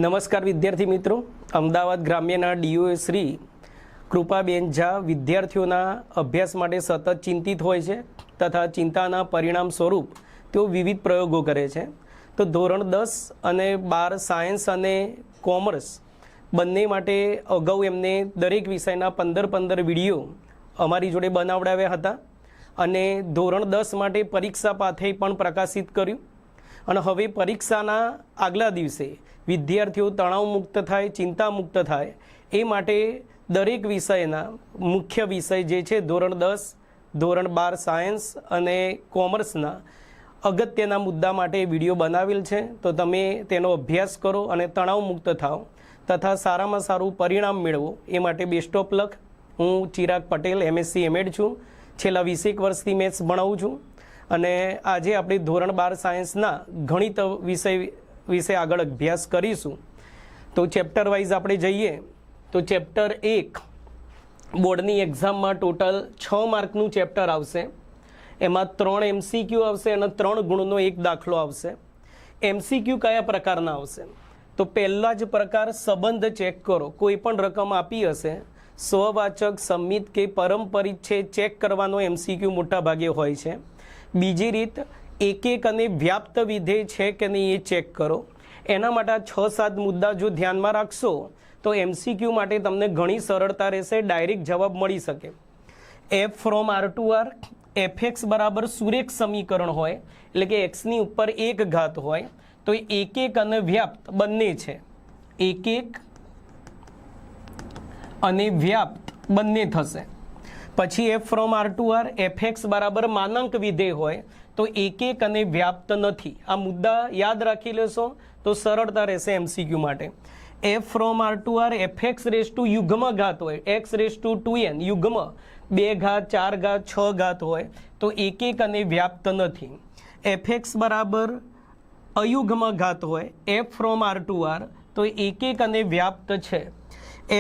નમસ્કાર વિદ્યાર્થી મિત્રો, અમદાવાદ ગ્રામ્યના ડીઓ શ્રી કૃપાબેન ઝા વિદ્યાર્થીઓના અભ્યાસ માટે સતત ચિંતિત હોય છે તથા ચિંતાના પરિણામ સ્વરૂપ તેઓ વિવિધ પ્રયોગો કરે છે. તો ધોરણ 10 અને 12 સાયન્સ અને કોમર્સ બંને માટે અગાઉ એમને દરેક વિષયના 15 વિડીયો અમારી જોડે બનાવડાવ્યા હતા અને ધોરણ 10 માટે પરીક્ષા પાથે પણ પ્રકાશિત કર્યું. અને હવે પરીક્ષાના આગલા દિવસે વિદ્યાર્થીઓ તણાવ મુક્ત થાય, ચિંતા મુક્ત થાય એ માટે દરેક વિષયના મુખ્ય વિષય જે છે ધોરણ 10, ધોરણ 12 સાયન્સ અને કોમર્સના અગત્યના મુદ્દા માટે વિડીયો બનાવેલ છે. તો તમે તેનો અભ્યાસ કરો અને તણાવ મુક્ત થાઓ તથા સારામાં સારું પરિણામ મેળવો એ માટે બેસ્ટ ઓફ લક. હું ચિરાગ પટેલ MSc એમએડ છું. છેલ્લા 20 વર્ષથી મેથ્સ ભણાવું છું અને આજે આપણે ધોરણ 12 સાયન્સના ગણિત વિષય વિશે આગળ અભ્યાસ કરીશું. તો ચેપ્ટર વાઇઝ આપણે જઈએ તો ચેપ્ટર 1 બોર્ડની એક્ઝામમાં ટોટલ 6 માર્કનું ચેપ્ટર આવશે. એમાં 3 MCQ આવશે અને 3 ગુણનો એક દાખલો આવશે. MCQ કયા પ્રકારના આવશે? તો પહેલા જ પ્રકાર સંબંધ ચેક કરો. કોઈ પણ રકમ આપી હશે, સ્વવાચક, સંમિત કે પરંપરિત છે ચેક કરવાનો MCQ મોટા ભાગે હોય છે. બીજી રીત એક અને વ્યાપ્ત વિધેય છે કે નહીં એ ચેક કરો. એના માટે 6-7 મુદ્દા જો ધ્યાનમાં રાખશો તો MCQ માટે તમને ઘણી સરળતા રહેશે, ડાયરેક્ટ જવાબ મળી શકે. F from R to R, fx બરાબર સુરેખ સમીકરણ હોય એટલે કે xની ઉપર એક ઘાત હોય તો એક અને વ્યાપ્ત બંને છે. એક અને વ્યાપ્ત બંને થશે. પછી F from R to R, fx બરાબર માનાંક વિધેય હોય તો એક અને વ્યાપ્ત નથી. આ મુદ્દા યાદ રાખી લેશો તો સરળતા રહેશે MCQ માટે. F from R to R, fx raised to યુગ્મ ઘાત હોય, x રેસ ટુ 2n યુગ્મ 2 ઘાત 4 ઘાત 6 ઘાત હોય તો એક અને વ્યાપ્ત નથી. fx બરાબર અયુગ્મ ઘાત હોય, F from R to R તો એક અને વ્યાપ્ત છે.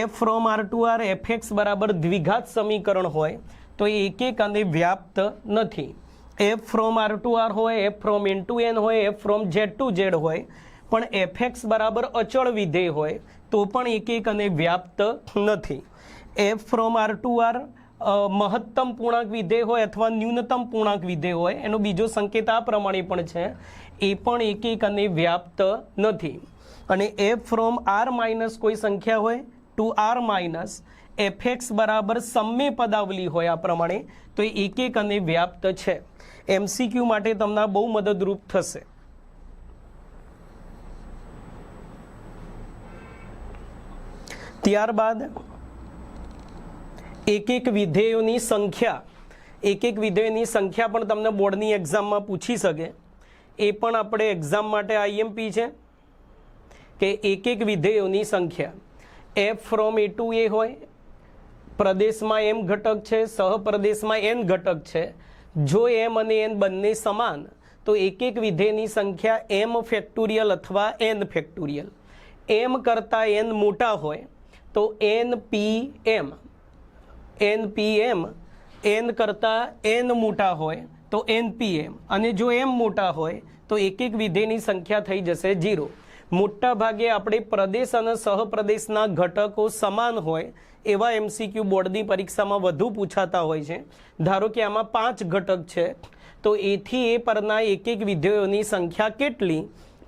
F from R to R, fx બરાબર દ્વિઘાત સમીકરણ હોય તો એક અને વ્યાપ્ત નથી. F from R to R હોય, F from N to N હોય, F from Z to Z હોય પણ fx બરાબર અચળ વિધેય હોય તો પણ એક અને વ્યાપ્ત નથી. F from R to R મહત્તમ પૂર્ણાંક વિધેય હોય અથવા ન્યૂનતમ પૂર્ણાંક વિધેય હોય, એનો બીજો સંકેત આ પ્રમાણે પણ છે, એ પણ એક અને વ્યાપ્ત નથી. અને F ફ્રોમ R માઇનસ કોઈ સંખ્યા હોય ટુ R માઇનસ fx બરાબર સમય પદાવલી હોય આ પ્રમાણે તો એક અને વ્યાપ્ત છે. MCQ માટે તમને બહુ મદદરૂપ થશે. ત્યારબાદ એક વિધેયોની સંખ્યા પણ તમને બોર્ડની એક્ઝામમાં પૂછી શકે. એ પણ આપણે એક્ઝામ માટે IMP છે કે એક વિધેયોની સંખ્યા. F from A to A હોય, પ્રદેશમાં M ઘટક છે, સહપ્રદેશમાં N ઘટક છે. જો M અને N બંને સમાન તો એક વિધેયની સંખ્યા M ફેક્ટોરિયલ અથવા N ફેક્ટોરિયલ. M કરતાં N મોટા હોય તો NPM, N કરતાં N મોટા હોય તો NPM, અને જો M મોટા હોય તો એક વિધેયની સંખ્યા થઈ જશે 0. મોટા ભાગે આપણે પ્રદેશ અને સહપ્રદેશના ઘટકો સમાન હોય એવા MCQ બોર્ડની પરીક્ષામાં વધુ પૂછાતા હોય છે. ધારો કે આમાં 5 ઘટક છે તો એથી એ પરના એક વિધેયોની સંખ્યા કેટલી?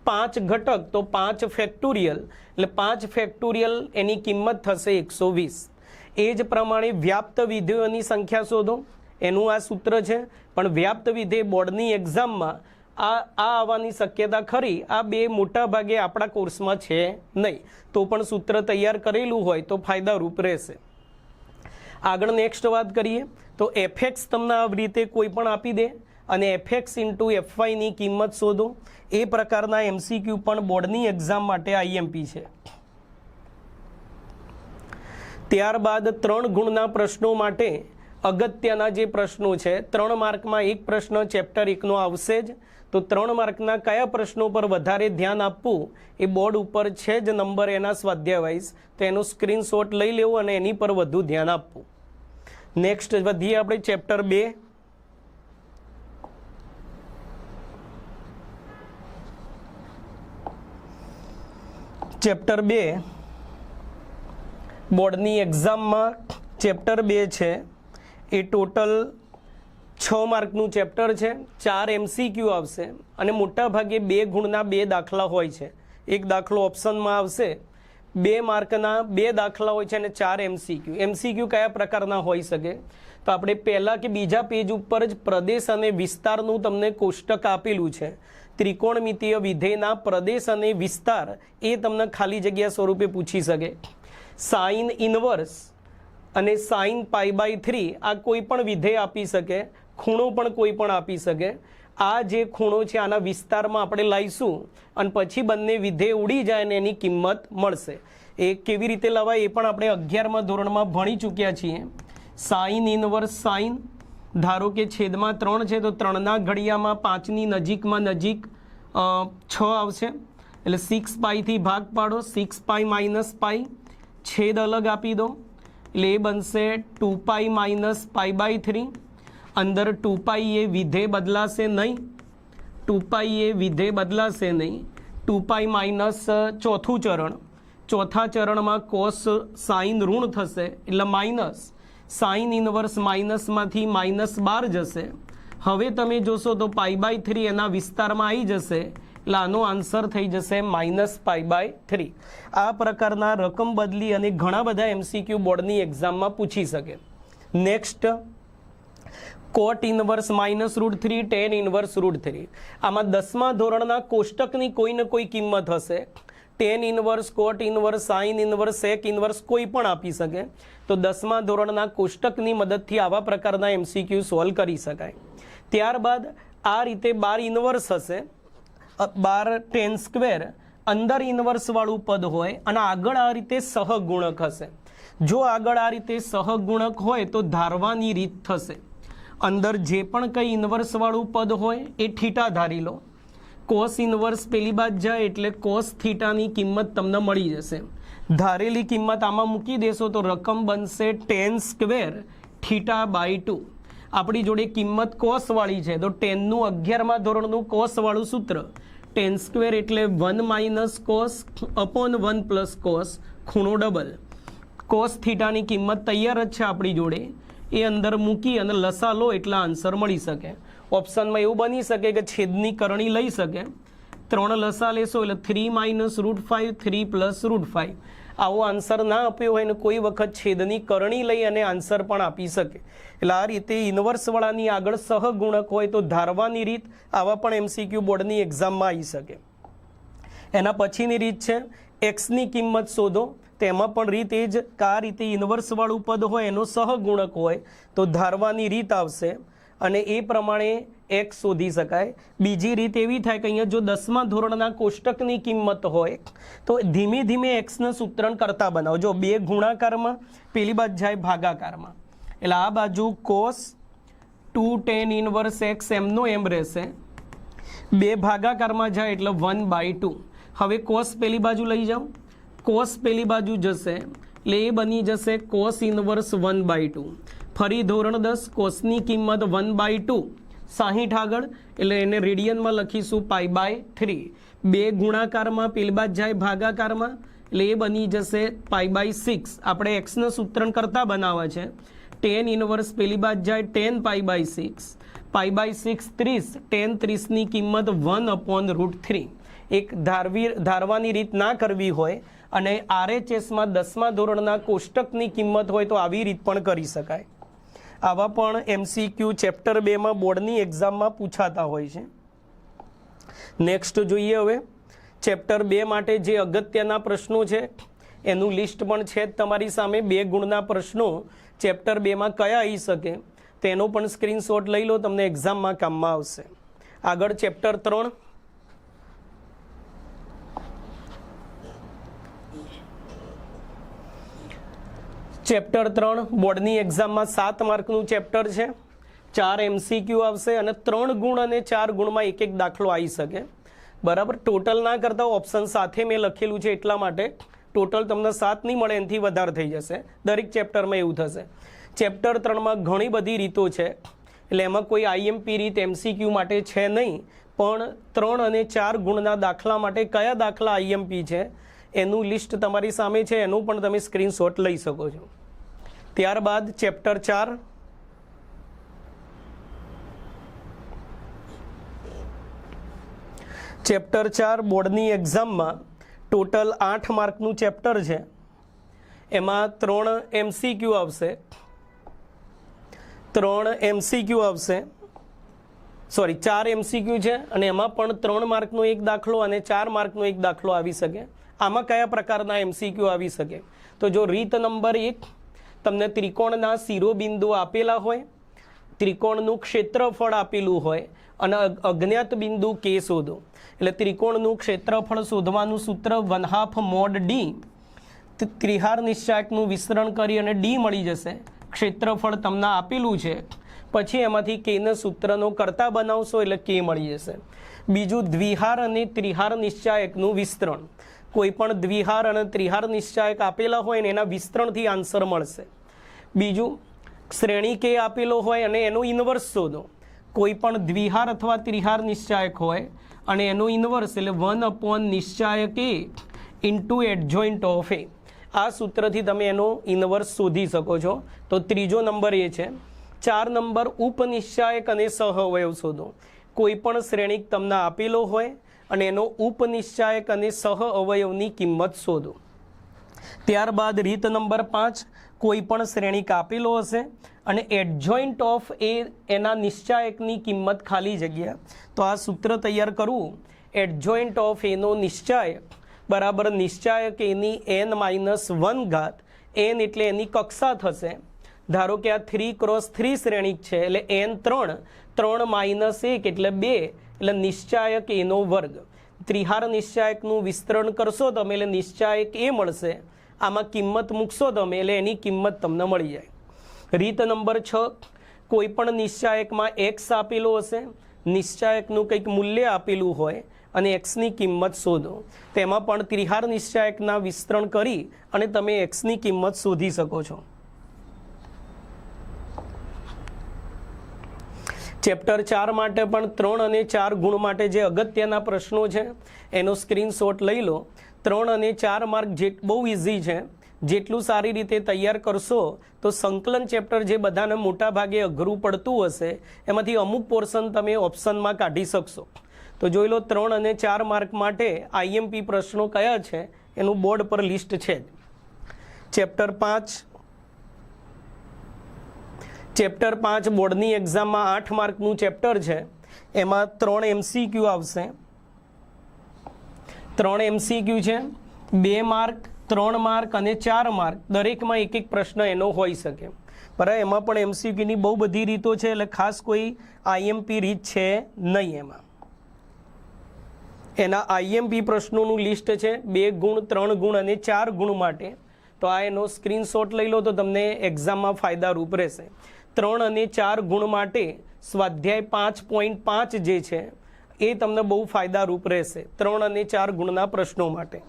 5 ઘટક તો 5 ફેક્ટોરિયલ, એટલે 5 ફેક્ટોરિયલ એની કિંમત થશે 120. એ જ પ્રમાણે વ્યાપ્ત વિધેયોની સંખ્યા શોધો, એનું આ સૂત્ર છે. પણ વ્યાપ્ત વિધેય બોર્ડની એક્ઝામમાં આવવાની શક્યતા ખરી. આ બે મોટા ભાગે આપણા કોર્સમાં છે નહીં, તો પણ સૂત્ર તૈયાર કરેલું હોય તો ફાયદારૂપ રહેશે. આગળ નેક્સ્ટ વાત કરીએ તો fx તમને આવી રીતે કોઈ પણ આપી દે અને fx ઇન્ટુ fy ની કિંમત શોધો. એ પ્રકારના MCQ પણ બોર્ડની એક્ઝામ માટે IMP છે. ત્યારબાદ 3 ગુણના પ્રશ્નો માટે અગત્યના જે પ્રશ્નો છે, 3 માર્કમાં એક પ્રશ્ન ચેપ્ટર 1નો આવશે જ. તો 3 માર્કના કયા પ્રશ્નો પર વધારે ધ્યાન આપવું એ બોર્ડ ઉપર છે જ નંબર એના સ્વાધ્યાય વાઇઝ, તો એનો સ્ક્રીનશોટ લઈ લેવો અને એની પર વધુ ધ્યાન આપવું. નેક્સ્ટ વધીએ આપણે ચેપ્ટર 2. ચેપ્ટર 2 બોર્ડની એક્ઝામમાં ચેપ્ટર 2 છે એ ટોટલ 6 માર્કનું ચેપ્ટર છે. 4 MCQ આવશે અને મોટાભાગે 2 ગુણના 2 દાખલા હોય છે. એક દાખલો ઓપ્શનમાં આવશે, 2 માર્કના 2 દાખલા હોય છે અને 4 MCQ કયા પ્રકારના હોઈ શકે? તો આપણે પહેલા કે બીજા પેજ ઉપર જ પ્રદેશ અને વિસ્તારનું તમને કોષ્ટક આપેલું છે. ત્રિકોણમિતીય વિધેયના પ્રદેશ અને વિસ્તાર એ તમને ખાલી જગ્યા સ્વરૂપે પૂછી શકે. સાઇન ઇનવર્સ અને સાઇન π/3 આ કોઈ પણ વિધેય આપી શકે, ખૂણો પણ કોઈ પણ આપી શકે. આ જે ખૂણો છે આના વિસ્તારમાં આપણે લાવીશું અને પછી બંને વિધેય ઉડી જાય અને એની કિંમત મળશે. એ કેવી રીતે લવાય એ પણ આપણે 11મા ધોરણમાં ભણી ચૂક્યા છીએ. સાઇન ઇનવર્સ સાઇન, ધારો કે છેદમાં 3 છે તો 3ના ઘડિયામાં 5ની નજીકમાં નજીક 6 આવશે, એટલે 6π થી ભાગ પાડો, 6π - π, છેદ અલગ આપી દો એટલે એ બનશે 2π - π/3. અંદર 2π એ વિધેય બદલાશે નહીં, 2π એ વિધેય બદલાશે નહીં. 2π માઇનસ ચોથું ચરણ, ચોથા ચરણમાં કોસ સાઇન ઋણ થશે એટલે માઇનસ, સાઇન ઇનવર્સ માઇનસમાંથી -12 જશે. હવે તમે જોશો તો π/3 એના વિસ્તારમાં આવી જશે એટલે આનો આન્સર થઈ જશે -π/3. આ પ્રકારના રકમ બદલી અને ઘણા બધા MCQ બોર્ડની એક્ઝામમાં પૂછી શકે. નેક્સ્ટ કોટ ઇનવર્સ -√3 tan ઇનવર્સ √3. આમાં 10મા ધોરણના કોષ્ટકની કોઈ ને કોઈ કિંમત હશે. tan ઇનવર્સ, કોટ ઇનવર્સ, સાઇન ઇનવર્સ, સેક ઇનવર્સ કોઈ પણ આપી શકે. તો 10મા ધોરણના કોષ્ટકની મદદથી આવા પ્રકારના MCQ સોલ્વ કરી શકાય. ત્યારબાદ આ રીતે 12 ઇનવર્સ હશે, 12 tan², અંદર ઇનવર્સવાળું પદ હોય અને આગળ આ રીતે સહગુણક હશે. જો આગળ આ રીતે સહગુણક હોય તો ધારવાની રીત થશે. અંદર જે પણ કંઈ ઇનવર્સવાળું પદ હોય એ થીટા ધારી લો. કોસ ઇનવર્સ પેલી બાદ જાય એટલે કોસ થીટાની કિંમત તમને મળી જશે. ધારેલી કિંમત આમાં મૂકી દેશો તો રકમ બનશે tan² θ/2. આપણી જોડે કિંમત કોસવાળી છે તો ટેનનું 11મા ધોરણનું કોસવાળું સૂત્ર, tan² એટલે 1 - cos / 1 + cos, ખૂણો ડબલ. કોસ થીટાની કિંમત તૈયાર જ છે આપણી જોડે, એ અંદર મૂકી અને લસા લો એટલે આન્સર મળી શકે. ઓપ્શનમાં એવું બની શકે કે છેદની કરણી લઈ શકે. 3 લસા લેશો એટલે 3 - √5, 3 + √5. આવો આન્સર ના આપ્યો હોય ને કોઈ વખત છેદની કરણી લઈ અને આન્સર પણ આપી શકે. એટલે આ રીતે ઇનવર્સવાળાની આગળ સહગુણક હોય તો ધારવાની રીત આવા પણ MCQ બોર્ડની એક્ઝામમાં આવી શકે. એના પછીની રીત છે એક્સની કિંમત શોધો. તેમાં પણ રીત એ જ કે આ રીતે ઇનવર્સવાળું પદ હોય એનો સહગુણક હોય તો ધારવાની રીત આવશે અને એ પ્રમાણે એક્સ શોધી શકાય. બીજી રીત એવી થાય કે અહીંયા જો 10મા ધોરણના કોષ્ટકની કિંમત હોય તો ધીમે ધીમે એક્સને સૂત્રણ કરતા બનાવો. જો 2 ગુણાકારમાં પેલી બાજુ જાય ભાગાકારમાં એટલે આ બાજુ cos 2 tan ઇનવર્સ x એમનો એમ રહેશે, 2 ભાગાકારમાં જાય એટલે 1/2. હવે cos પેલી બાજુ લઈ જાઓ, cos પેલી બાજુ જશે એટલે એ બની જશે cos ઇનવર્સ 1/2. ફરી ધોરણ 10 કોસની કિંમત 1/2, 60 આગળ એટલે એને રેડિયનમાં લખીશું π/3. 2 ગુણાકારમાં પેલી બાજુ જાય ભાગાકારમાં એટલે એ બની જશે π/6. આપણે એક્સને સૂત્રણ કરતા બનાવવા છે. tan ઇનવર્સ પેલી બાજુ જાય tan π/6, π/6 30, tan 30ની કિંમત 1/√3. એક ધારવાની રીત ના કરવી હોય અને RHSમાં 10મા ધોરણના કોષ્ટકની કિંમત હોય તો આવી રીત પણ કરી શકાય. આવા પણ MCQ ચેપ્ટર 2માં બોર્ડની એક્ઝામમાં પૂછાતા હોય છે. નેક્સ્ટ જોઈએ હવે ચેપ્ટર 2 માટે જે અગત્યના પ્રશ્નો છે એનું લિસ્ટ પણ છે જ તમારી સામે. 2 ગુણના પ્રશ્નો ચેપ્ટર 2માં કયા આવી શકે તેનો પણ સ્ક્રીનશોટ લઈ લો, તમને એક્ઝામમાં કામમાં આવશે. આગળ ચેપ્ટર 3. ચેપ્ટર 3 બોર્ડની એક્ઝામમાં 7 માર્કનું ચેપ્ટર છે. 4 MCQ આવશે અને 3 ગુણ અને 4 ગુણમાં એક એક દાખલો આવી શકે. બરાબર, ટોટલ ના કરતા ઓપ્શન સાથે મેં લખેલું છે એટલા માટે ટોટલ તમને 7 નહીં મળે, એનાથી વધારે થઈ જશે. દરેક ચેપ્ટરમાં એવું થશે. ચેપ્ટર 3માં ઘણી બધી રીતો છે એટલે એમાં કોઈ IMP રીત MCQ માટે છે નહીં, પણ 3 અને 4 ગુણના દાખલા માટે કયા દાખલા IMP છે એનું લિસ્ટ તમારી સામે છે, એનું પણ તમે સ્ક્રીનશોટ લઈ શકો છો. ત્યારબાદ ચેપ્ટર 4 ચેપ્ટર 4 બોર્ડની એક્ઝામમાં ટોટલ 8 માર્કનું ચેપ્ટર છે. એમાં 3 MCQ આવશે, 4 MCQ છે અને એમાં પણ 3 માર્કનો એક દાખલો અને 4 માર્કનો એક દાખલો આવી શકે. આમાં કયા પ્રકારના MCQ આવી શકે? તો જો રીત નંબર 1 તમને ત્રિકોણના શિરોબિંદુ આપેલા હોય, ત્રિકોણનું ક્ષેત્રફળ આપેલું હોય અને અજ્ઞાત બિંદુ કે શોધો. એટલે ત્રિકોણનું ક્ષેત્રફળ શોધવાનું સૂત્ર 1/2 mod d, ત્રિહાર નિશ્ચાયકનું વિસ્તરણ કરી અને d મળી જશે. ક્ષેત્રફળ તમને આપેલું છે, પછી એમાંથી કેના સૂત્રનો કરતા બનાવશો એટલે કે મળી જશે. બીજું દ્વિહાર અને ત્રિહાર નિશ્ચાયકનું વિસ્તરણ. કોઈ પણ દ્વિહાર અને ત્રિહાર નિશ્ચાયક આપેલા હોય ને એના વિસ્તરણથી આન્સર મળશે. બીજું શ્રેણી કે આપેલો હોય અને એનો ઇન્વર્સ શોધો. કોઈ પણ દ્વિહાર અથવા ત્રિહાર નિશ્ચાયક હોય અને એનો ઇન્વર્સ એટલે 1 નિશ્ચાયક a into adjoint of a. આ સૂત્રથી તમે એનો ઇન્વર્સ શોધી શકો છો. તો ત્રીજો નંબર એ છે. 4 નંબર ઉપનિશ્ચાયક અને સહઅવયવ શોધો. કોઈ પણ શ્રેણીક તમને આપેલો હોય અને એનો ઉપનિશ્ચાયક અને સહઅવયવની કિંમત શોધો. ત્યારબાદ રીત નંબર 5, કોઈ પણ શ્રેણીક આપેલો હશે અને એડજોઇન્ટ ઓફ એ એના નિશ્ચાયકની કિંમત ખાલી જગ્યા. તો આ સૂત્ર તૈયાર કરવું. એડજોઇન્ટ ઓફ એનો નિશ્ચાયક બરાબર નિશ્ચાયક એની n-1 ઘાત. n એટલે એની કક્ષા થશે. ધારો કે આ 3x3 શ્રેણીક છે એટલે n3, 3 - 1 એટલે 2 એટલે નિશ્ચાયક એનો વર્ગ. ત્રિહાર નિશ્ચાયકનું વિસ્તરણ કરશો તમે એટલે નિશ્ચાયક એ મળશે. આમાં કિંમત મૂકશો તમે એટલે એની કિંમત તમને મળી જાય. રીત નંબર 6, કોઈ પણ નિશ્ચાયકમાં x આપેલો હશે, નિશ્ચાયકનું કંઈક મૂલ્ય આપેલું હોય અને xની કિંમત શોધો. તેમાં પણ ત્રિહાર નિશ્ચાયકના વિસ્તરણ કરી અને તમે xની કિંમત શોધી શકો છો. ચેપ્ટર 4 માટે પણ 3 અને 4 ગુણ માટે જે અગત્યના પ્રશ્નો છે એનો સ્ક્રીનશોટ લઈ લો. 3 અને 4 માર્ક બહુ ઇઝી છે. જેટલું સારી રીતે તૈયાર કરશો તો સંકલન ચેપ્ટર જે બધાને મોટા ભાગે અઘરું પડતું હશે એમાંથી અમુક પોર્શન તમે ઓપ્શનમાં કાઢી શકશો. તો જોઈ લો 3 અને 4 માર્ક માટે IMP પ્રશ્નો કયા છે એનું બોર્ડ પર લિસ્ટ છે. ચેપ્ટર 5 બોર્ડની એક્ઝામમાં 8 માર્કનું ચેપ્ટર છે. એમાં 3 MCQ આવશે. 3 MCQ છે, 2 માર્ક, 3 માર્ક અને 4 માર્ક. દરેકમાં એક એક પ્રશ્ન એનો હોઈ શકે. બરાબર, એમાં પણ MCQની બહુ બધી રીતો છે એટલે ખાસ કોઈ IMP રીત છે નહીં. એમાં એના IMP પ્રશ્નોનું લિસ્ટ છે 2 ગુણ, 3 ગુણ અને 4 ગુણ માટે. તો આ એનો સ્ક્રીનશોટ લઈ લો તો તમને એક્ઝામમાં ફાયદારૂપ રહેશે. 3 અને 4 ગુણ માટે સ્વાધ્યાય 5.5 જે છે એ તમને બહુ ફાયદારૂપ રહેશે 3 અને 4 ગુણના પ્રશ્નો માટે.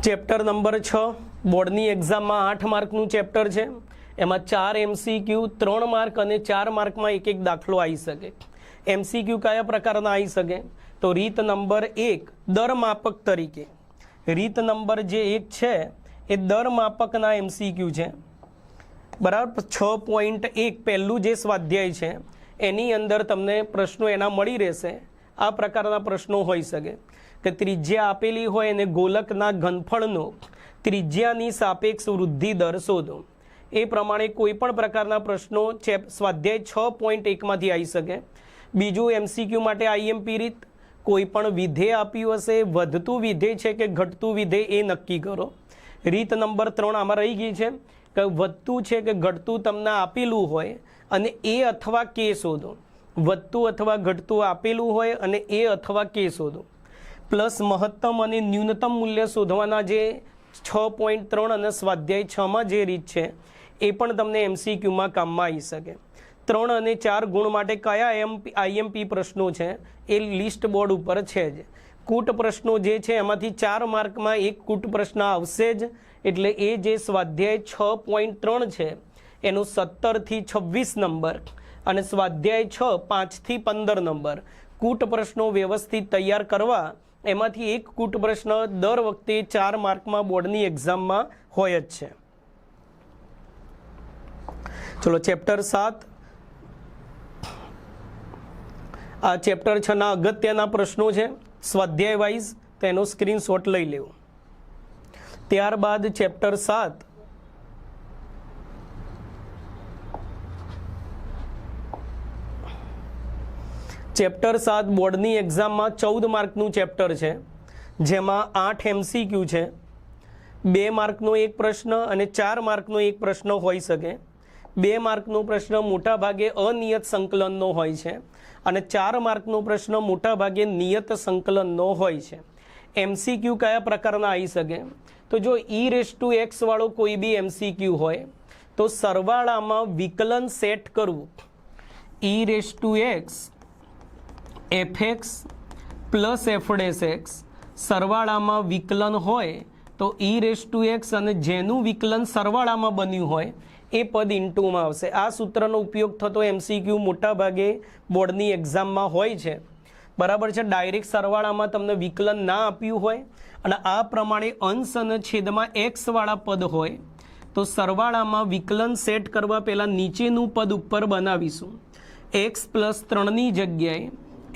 ચેપ્ટર નંબર 6 બોર્ડની એક્ઝામમાં 8 માર્કનું ચેપ્ટર છે. એમાં 4 MCQ, 3 માર્ક અને 4 માર્કમાં એક એક દાખલો આવી શકે. MCQ કયા પ્રકારના આવી શકે? તો રીત નંબર 1 દર માપક તરીકે. રીત નંબર જે 1 છે એ દર માપકના MCQ છે. બરાબર, 6.1 પહેલું જે સ્વાધ્યાય છે એની અંદર તમને પ્રશ્નો એના મળી રહેશે. આ પ્રકારના પ્રશ્નો હોઈ શકે કે ત્રિજ્યા આપેલી હોય અને ગોલકના ઘનફળનો ત્રિજ્યાની સાપેક્ષ વૃદ્ધિ દર શોધો. એ પ્રમાણે કોઈ પણ પ્રકારના પ્રશ્નો સ્વાધ્યાય 6.1માંથી આવી શકે. બીજું MCQ માટે IMP રીત, કોઈ પણ વિધેય આપ્યું હશે, વધતું વિધેય છે કે ઘટતું વિધેય એ નક્કી કરો. રીત નંબર 3 આમાં રહી ગઈ છે કે વધતું છે કે ઘટતું તમને આપેલું હોય અને એ અથવા કે શોધો. વધતું અથવા ઘટતું આપેલું હોય અને એ અથવા કે શોધો. પ્લસ મહત્તમ અને ન્યૂનતમ મૂલ્ય શોધવાના જે 6.3 અને સ્વાધ્યાય 6માં જે રીત છે એ પણ તમને MCQમાં કામમાં આવી શકે. 3 અને 4 ગુણ માટે કયા IMP પ્રશ્નો છે એ લિસ્ટ બોર્ડ ઉપર છે જ. કૂટ પ્રશ્નો જે છે એમાંથી 4 માર્કમાં એક કૂટ પ્રશ્ન આવશે જ. એટલે એ જે સ્વાધ્યાય 6.3 છે એનો 17 થી 26 નંબર અને સ્વાધ્યાય 6 5 થી 15 નંબર કૂટ પ્રશ્નો વ્યવસ્થિત તૈયાર કરવા, એમાંથી એક કૂટ પ્રશ્ન દર વખતે 4 માર્કમાં બોર્ડની એક્ઝામમાં હોય જ છે. ચલો ચેપ્ટર 7, આ ચેપ્ટર 6 ના અગત્યના પ્રશ્નો છે સ્વાધ્યાય વાઇઝ, તેનો સ્ક્રીનશોટ લઈ લેવો. ત્યારબાદ ચેપ્ટર 7 બોર્ડની એક્ઝામમાં 14 માર્કનું ચેપ્ટર છે, જેમાં 8 MCQ છે, 2 માર્કનો એક પ્રશ્ન અને 4 માર્કનો એક પ્રશ્ન હોઈ શકે. 2 માર્કનો પ્રશ્ન મોટા ભાગે અનિયત સંકલનનો હોય છે અને 4 માર્કનો પ્રશ્ન મોટા ભાગે નિયત સંકલનનો હોય છે. MCQ કયા પ્રકારના આવી શકે? તો જો e⁻x વાળો કોઈ બી MCQ હોય તો સરવાળામાં વિકલન સેટ કરવું. e⁻x fx પ્લસ f'(x) સરવાળામાં વિકલન હોય તો e⁻x અને જેનું વિકલન સરવાળામાં બન્યું હોય એ પદ ઇન્ટુમાં આવશે. આ સૂત્રનો ઉપયોગ થતો MCQ મોટા ભાગે બોર્ડની એક્ઝામમાં હોય છે. બરાબર છે. ડાયરેક્ટ સરવાળામાં તમને વિકલન ના આપ્યું હોય અને આ પ્રમાણે અંશ અને છેદમાં x વાળા પદ હોય તો સરવાળામાં વિકલન સેટ કરવા પહેલાં નીચેનું પદ ઉપર બનાવીશું. x + 3ની જગ્યાએ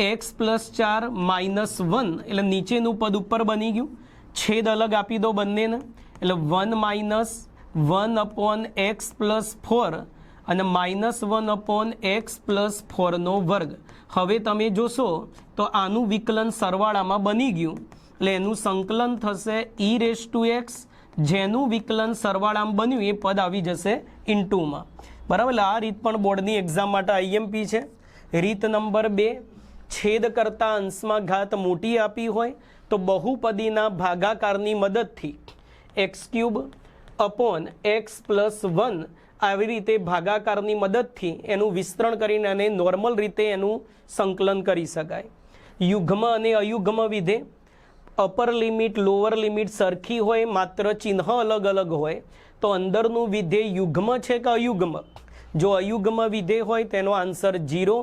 x + 4 - 1 એટલે નીચેનું પદ ઉપર બની ગયું. છેદ અલગ આપી દો બંનેને એટલે 1 - 1/x + 4 અને -1/x + 4નો વર્ગ. હવે તમે જોશો તો આનું વિકલન સરવાળામાં બની ગયું એટલે એનું સંકલન થશે e⁻x, જેનું વિકલન સરવાળામાં બન્યું એ પદ આવી જશે ઇન્ટુમાં. બરાબર. આ રીત પણ બોર્ડની એક્ઝામ માટે IMP છે. રીત નંબર 2, છેદ કરતા અંશમાં ઘાત મોટી આપી હોય તો બહુપદીના ભાગાકારની મદદથી x³ + 1 આવી રીતે ભાગાકારની મદદથી એનું વિસ્તરણ કરીને અને નોર્મલ રીતે એનું સંકલન કરી શકાય. યુગ્મ અને અયુગ્મ વિધેય, અપર લિમિટ લોઅર લિમિટ સરખી હોય, માત્ર ચિહ્ન અલગ અલગ હોય તો અંદરનું વિધેય યુગ્મ છે કે અયુગ્મ? જો અયુગ્મ વિધેય હોય તેનો આન્સર 0.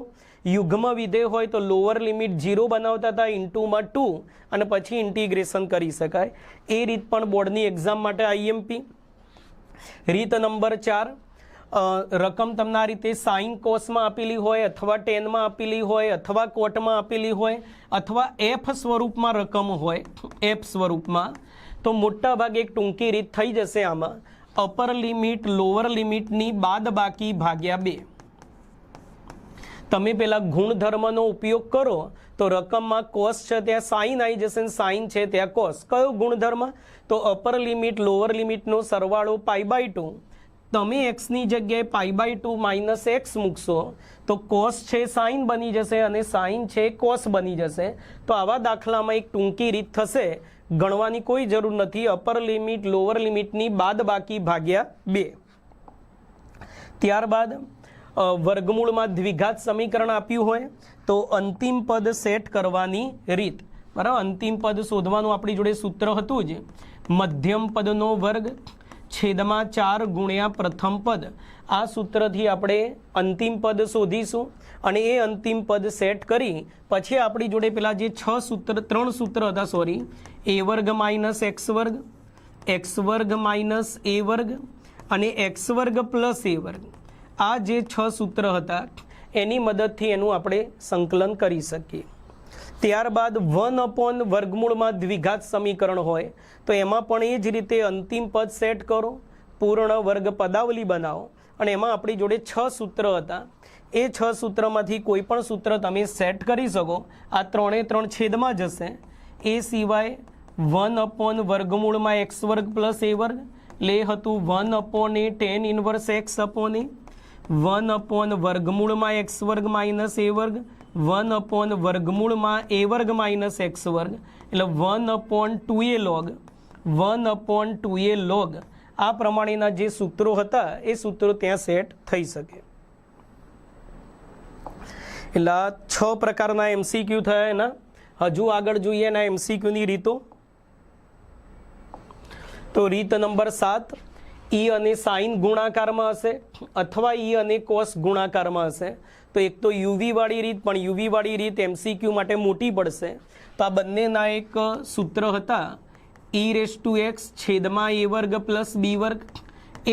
યુગ્મ વિધેય હોય તો લોઅર લિમિટ 0 બનાવતા હતા, ઇન્ટુમાં 2 અને પછી ઇન્ટિગ્રેશન કરી શકાય. એ રીત પણ બોર્ડની એક્ઝામ માટે IMP. રીત નંબર 4, રકમ તમને આ રીતે સાઇન કોસમાં આપેલી હોય અથવા ટેનમાં આપેલી હોય અથવા કોટમાં આપેલી હોય અથવા F સ્વરૂપમાં રકમ હોય, F સ્વરૂપમાં, તો મોટા ભાગે એક ટૂંકી રીત થઈ જશે આમાં. અપર લિમિટ લોઅર લિમિટની બાદબાકી ભાગ્યા 2. તમે પેલા ગુણધર્મનો ઉપયોગ કરો તો રકમમાં કોસ છે ત્યાં સાઇન આવી જશે અને સાઇન છે ત્યાં કોસ. કયો ગુણધર્મ? તો અપર લિમિટ લોઅર લિમિટનો સરવાળો π/2. તમે એક્સની જગ્યાએ π/2 - x મૂકશો તો કોસ છે સાઇન બની જશે અને સાઇન છે કોસ બની જશે. તો આવા દાખલામાં એક ટૂંકી રીત થશે, ગણવાની કોઈ જરૂર નથી. અપર લિમિટ લોઅર લિમિટની બાદબાકી ભાગ્યા 2. ત્યારબાદ વર્ગમૂળમાં દ્વિઘાત સમીકરણ આપ્યું હોય તો અંતિમ પદ સેટ કરવાની રીત. બરાબર. અંતિમ પદ શોધવાનું આપણી જોડે સૂત્ર હતું જ, મધ્યમ પદનો વર્ગ છેદમાં 4 ગુણ્યા પ્રથમ પદ. આ સૂત્રથી આપણે અંતિમ પદ શોધીશું અને એ અંતિમ પદ સેટ કરી પછી આપણી જોડે પેલા જે 3 સૂત્ર હતા, a² - x², x² - a² અને x² + a², આ જે 6 સૂત્ર હતા એની મદદથી એનું આપણે સંકલન કરી શકીએ. ત્યારબાદ 1/વર્ગમૂળમાં દ્વિઘાત સમીકરણ હોય તો એમાં પણ એ જ રીતે અંતિમ પદ સેટ કરો, પૂર્ણ વર્ગ પદાવલી બનાવો અને એમાં આપણી જોડે 6 સૂત્ર હતા. એ 6 સૂત્રમાંથી કોઈ પણ સૂત્ર તમે સેટ કરી શકો. આ 3 છેદમાં જશે. એ સિવાય 1/વર્ગમૂળમાં x² + a², લે હતું 1/a tan 1x/a, 1/વર્ગમૂળમાં x² - a², 1/વર્ગમૂળમાં a² - x², એટલે 1/2a log, 1/2a log. આ પ્રમાણેના જે સૂત્રો હતા એ સૂત્રો ત્યાં સેટ થઈ શકે. એટલે આ 6 પ્રકારના MCQ થયા. એના હજુ આગળ જોઈએ એના MCQની રીતો. તો રીત નંબર 7, ઈ અને સાઇન ગુણાકારમાં હશે અથવા ઈ અને કોસ ગુણાકારમાં હશે. તો એક તો યુવી વાળી રીત, પણ યુવી વાળી રીત MCQ માટે મોટી પડશે. તો આ બંનેના એક સૂત્ર હતા e⁻x છેદમાં a વર્ગ પ્લસ b વર્ગ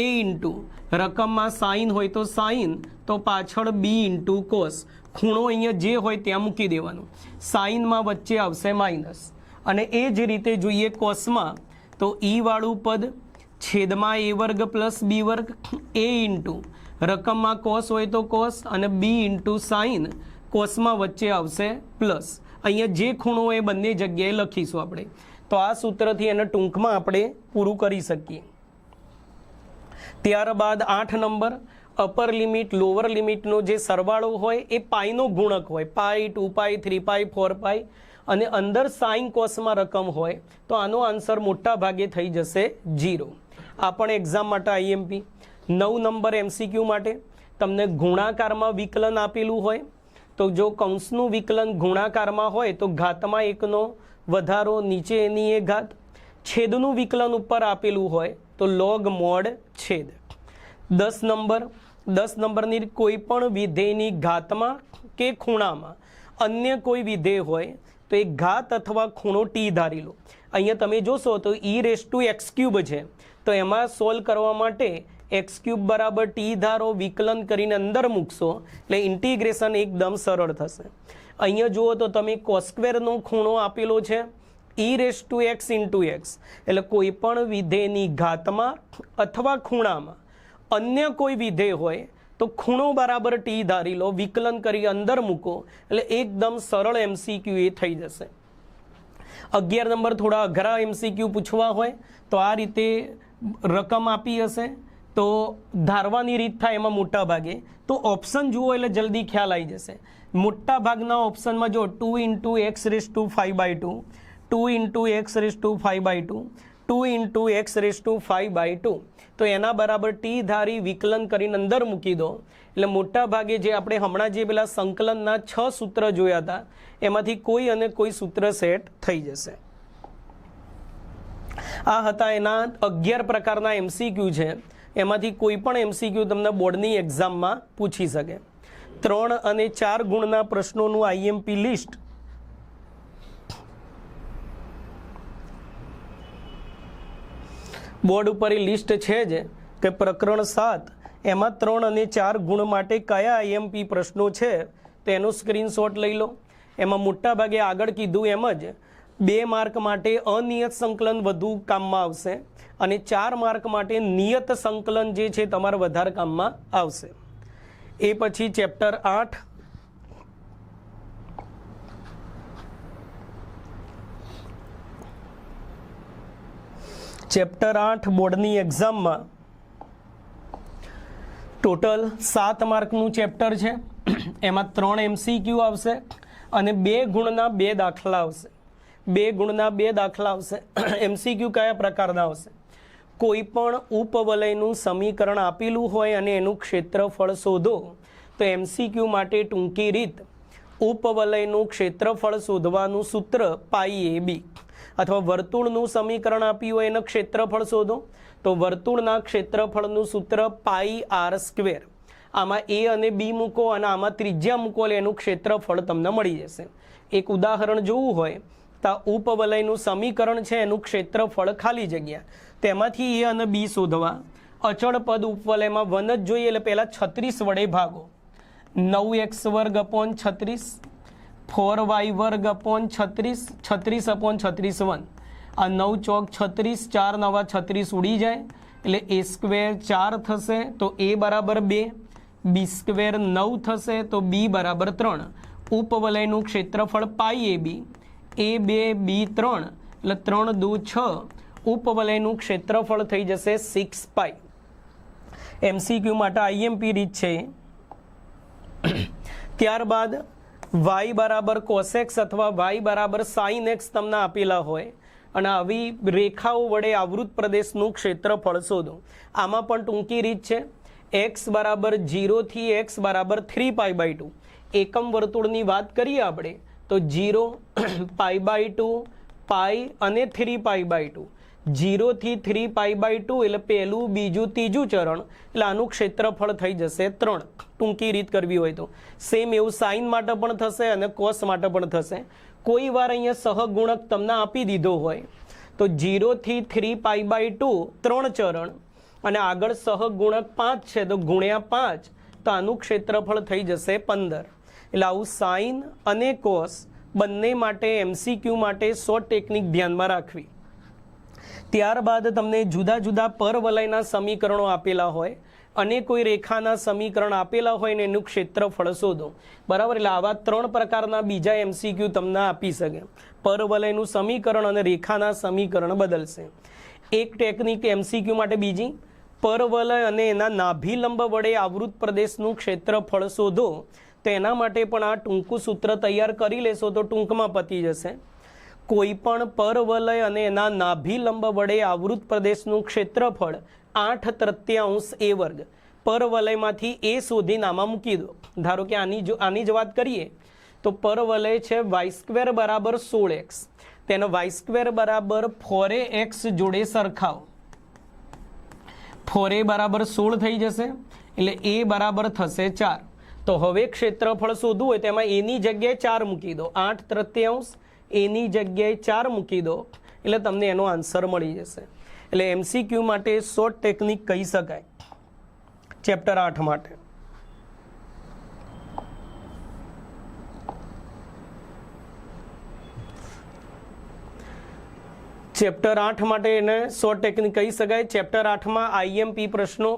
a ઇન્ટુ રકમમાં સાઇન હોય તો સાઇન તો પાછળ b ઇન્ટુ કોસ. ખૂણો અહીંયા જે હોય ત્યાં મૂકી દેવાનું. સાઇનમાં વચ્ચે આવશે માઇનસ. અને એ જ રીતે જોઈએ કોસમાં, તો ઈ વાળું પદ છેદમાં a વર્ગ પ્લસ b વર્ગ a ઇન્ટુ રકમમાં કોસ હોય તો કોસ અને b ઇન્ટુ સાઇન, કોસમાં વચ્ચે આવશે પ્લસ. અહીંયા જે ખૂણો હોય એ બંને જગ્યાએ લખીશું આપણે. તો આ સૂત્રથી એને ટૂંકમાં આપણે પૂરું કરી શકીએ. ત્યારબાદ 8 નંબર, અપર લિમિટ લોઅર લિમિટનો જે સરવાળો હોય એ પાઈનો ગુણક હોય, પાઈ 2 પાઈ 3 પાઈ 4 પાઈ, અને અંદર સાઇન કોસમાં રકમ હોય તો આનો આન્સર મોટા ભાગે થઈ જશે 0. આ પણ એક્ઝામ માટે IMP. 9 નંબર MCQ માટે તમને ગુણાકારમાં વિકલન આપેલું હોય, તો જો કૌંસનું વિકલન ગુણાકારમાં હોય તો ઘાતમાં 1નો વધારો, નીચે એની એ ઘાત. છેદનું વિકલન ઉપર આપેલું હોય તો લોગ મોડ છેદ. 10 નંબર, 10 નંબરની કોઈ પણ વિધેયની ઘાતમાં કે ખૂણામાં અન્ય કોઈ વિધેય હોય તો એ ઘાત અથવા ખૂણો t ધારી લો. અહીંયા તમે જોશો તો e⁻x³ છે, તો એમાં સોલ્વ કરવા માટે x³ બરાબર t ધારો, વિકલન કરીને અંદર મૂકશો એટલે ઇન્ટિગ્રેશન એકદમ સરળ થશે. અહીંયા જુઓ તો તમે cos²નો ખૂણો આપેલો છે e⁻x × x, એટલે કોઈ પણ વિધેયની ઘાતમાં અથવા ખૂણામાં અન્ય કોઈ વિધેય હોય તો ખૂણો બરાબર t ધારી લો, વિકલન કરી અંદર મૂકો એટલે એકદમ સરળ MCQ એ થઈ જશે. 11 નંબર થોડા અઘરા MCQ પૂછવા હોય તો આ રીતે રકમ આપી હશે તો ધારવાની રીત થાય એમાં મોટા ભાગે. તો ઓપ્શન જુઓ એટલે જલ્દી ખ્યાલ આવી જશે. મોટા ભાગના ઓપ્શનમાં જો 2 × x⁵5/2, 2 × x⁵5/2, 2 × x⁵5/2, તો એના બરાબર t ધારી વિકલન કરીને અંદર મૂકી દો એટલે મોટા ભાગે જે આપણે હમણાં જે પેલા સંકલનના 6 સૂત્ર જોયા હતા એમાંથી કોઈ અને કોઈ સૂત્ર સેટ થઈ જશે. આ હતા એના 11 પ્રકારના MCQ છે. એમાંથી કોઈ પણ MCQ તમને બોર્ડની એક્ઝામમાં પૂછી શકે. 3 અને 4 ગુણના પ્રશ્નોનું IMP લિસ્ટ બોર્ડ ઉપર લિસ્ટ છે જ કે પ્રકરણ 7 એમાં 3 અને 4 ગુણ માટે કયા IMP પ્રશ્નો છે તેનો સ્ક્રીનશોટ લઈ લો. એમાં મોટા ભાગે આગળ કીધું એમ જ 2 માર્ક માટે અનિયત સંકલન વધુ કામમાં આવશે અને 4 માર્ક માટે નિયત સંકલન જે છે તમારે વધારે કામમાં આવશે. એ પછી ચેપ્ટર 8 ચેપ્ટર 8 બોર્ડની એક્ઝામમાં ટોટલ 7 માર્કનું ચેપ્ટર છે. એમાં 3 MCQ આવશે અને 2 ગુણના 2 દાખલા આવશે. 2 ગુણના 2 દાખલા આવશે. MCQ કયા પ્રકારના આવશે? કોઈ પણ ઉપવલયનું સમીકરણ આપેલું હોય અને એનું ક્ષેત્રફળ શોધો તો MCQ માટે ટૂંકી રીત ઉપવલયનું ક્ષેત્રફળ શોધવાનું સૂત્ર π/a/b, અથવા વર્તુળનું સમીકરણ આપ્યું હોય એનું ક્ષેત્રફળ શોધો તો વર્તુળના ક્ષેત્રફળનું સૂત્ર πr². આમાં a અને b મૂકો અને આમાં ત્રિજ્યા મૂકો એટલે એનું ક્ષેત્રફળ તમને મળી જશે. એક ઉદાહરણ જોવું હોય તો ઉપવલયનું સમીકરણ છે એનું ક્ષેત્રફળ ખાલી જગ્યા, તેમાંથી a અને b શોધવા. અચળ પદ ઉપવલયમાં 1 જ જોઈએ એટલે પહેલાં 36 વડે ભાગો. 9x² / 36, 4y² / 36, 36/36 1. આ 9 ચોક 36, 4 નવા 36 ઉડી જાય એટલે a² 4 થશે તો a બરાબર 2, b² 9 થશે તો b બરાબર 3. ઉપવલયનું ક્ષેત્રફળ π/a/b, a2 b3 એટલે 3 2 6. ઉપવલયનું ક્ષેત્રફળ થઈ જશે 6π. MCQ માટે IMP રીત છે. ત્યારબાદ y બરાબર cos x અથવા y બરાબર sin x તમને આપેલા હોય અને આવી રેખાઓ વડે આવૃત પ્રદેશનું ક્ષેત્રફળ શોધો. આમાં પણ ટૂંકી રીત છે. x બરાબર 0 થી x બરાબર 3π/2. એકમ વર્તુળની વાત કરીએ આપણે તો 0, π/2, π અને 3π/2. 0 થી 3π/2 એટલે પહેલું, બીજું, ત્રીજું ચરણ, એટલે આનું ક્ષેત્રફળ થઈ જશે 3. ટૂંકી રીત કરવી હોય તો સેમ એવું સાઇન માટે પણ થશે અને કોસ માટે પણ થશે. કોઈ વાર અહીંયા સહગુણક તમને આપી દીધો હોય તો 0 થી 3π/2 3 ચરણ અને આગળ સહગુણક 5 છે તો ગુણ્યા 5, તો આનું ક્ષેત્રફળ થઈ જશે 15. એટલે આવું સાઇન અને કોસ બંને માટે MCQ માટે શોર્ટ ટેકનિક ધ્યાનમાં રાખવી. ત્યારબાદ તમને જુદા જુદા પરવલયના સમીકરણો આપેલા હોય અને કોઈ રેખાના સમીકરણ આપેલા હોય ને એનું ક્ષેત્રફળ શોધો. બરાબર, એટલે આવા 3 પ્રકારના બીજા MCQ તમને આપી શકે. પરવલયનું સમીકરણ અને રેખાના સમીકરણ બદલશે. એક ટેકનિક MCQ માટે બીજી, પરવલય અને એના નાભિલંબ વડે આવૃત પ્રદેશનું ક્ષેત્રફળ શોધો. તો એના માટે પણ આ ટૂંકું સૂત્ર તૈયાર કરી લેશો તો ટૂંકમાં પતી જશે. કોઈ પણ પરવલય અને એના નાભિલંબ વડે આવૃત પ્રદેશનું ક્ષેત્રફળ 8/3 a વર્ગ. પરવલયમાંથી a શોધીને આમાં મૂકી દો. ધારો કે આની જ વાત કરીએ તો પરવલય છે y² બરાબર 16x, તેનો y² બરાબર 4ax જોડે સરખાવો. 4a બરાબર 16 થઈ જશે એટલે a બરાબર થશે 4. તો હવે ક્ષેત્રફળ શોધવું હોય તેમાં એની જગ્યાએ 4 મૂકી દો. 8/3 એની જગ્યાએ 4 મૂકી દો એટલે તમને એનો આન્સર મળી જશે. એટલે MCQ માટે શોર્ટ ટેકનિક કહી શકાય ચેપ્ટર 8 માટે. ચેપ્ટર 8 માટે એને શોર્ટ ટેકનિક કહી શકાય. ચેપ્ટર 8માં IMP પ્રશ્નો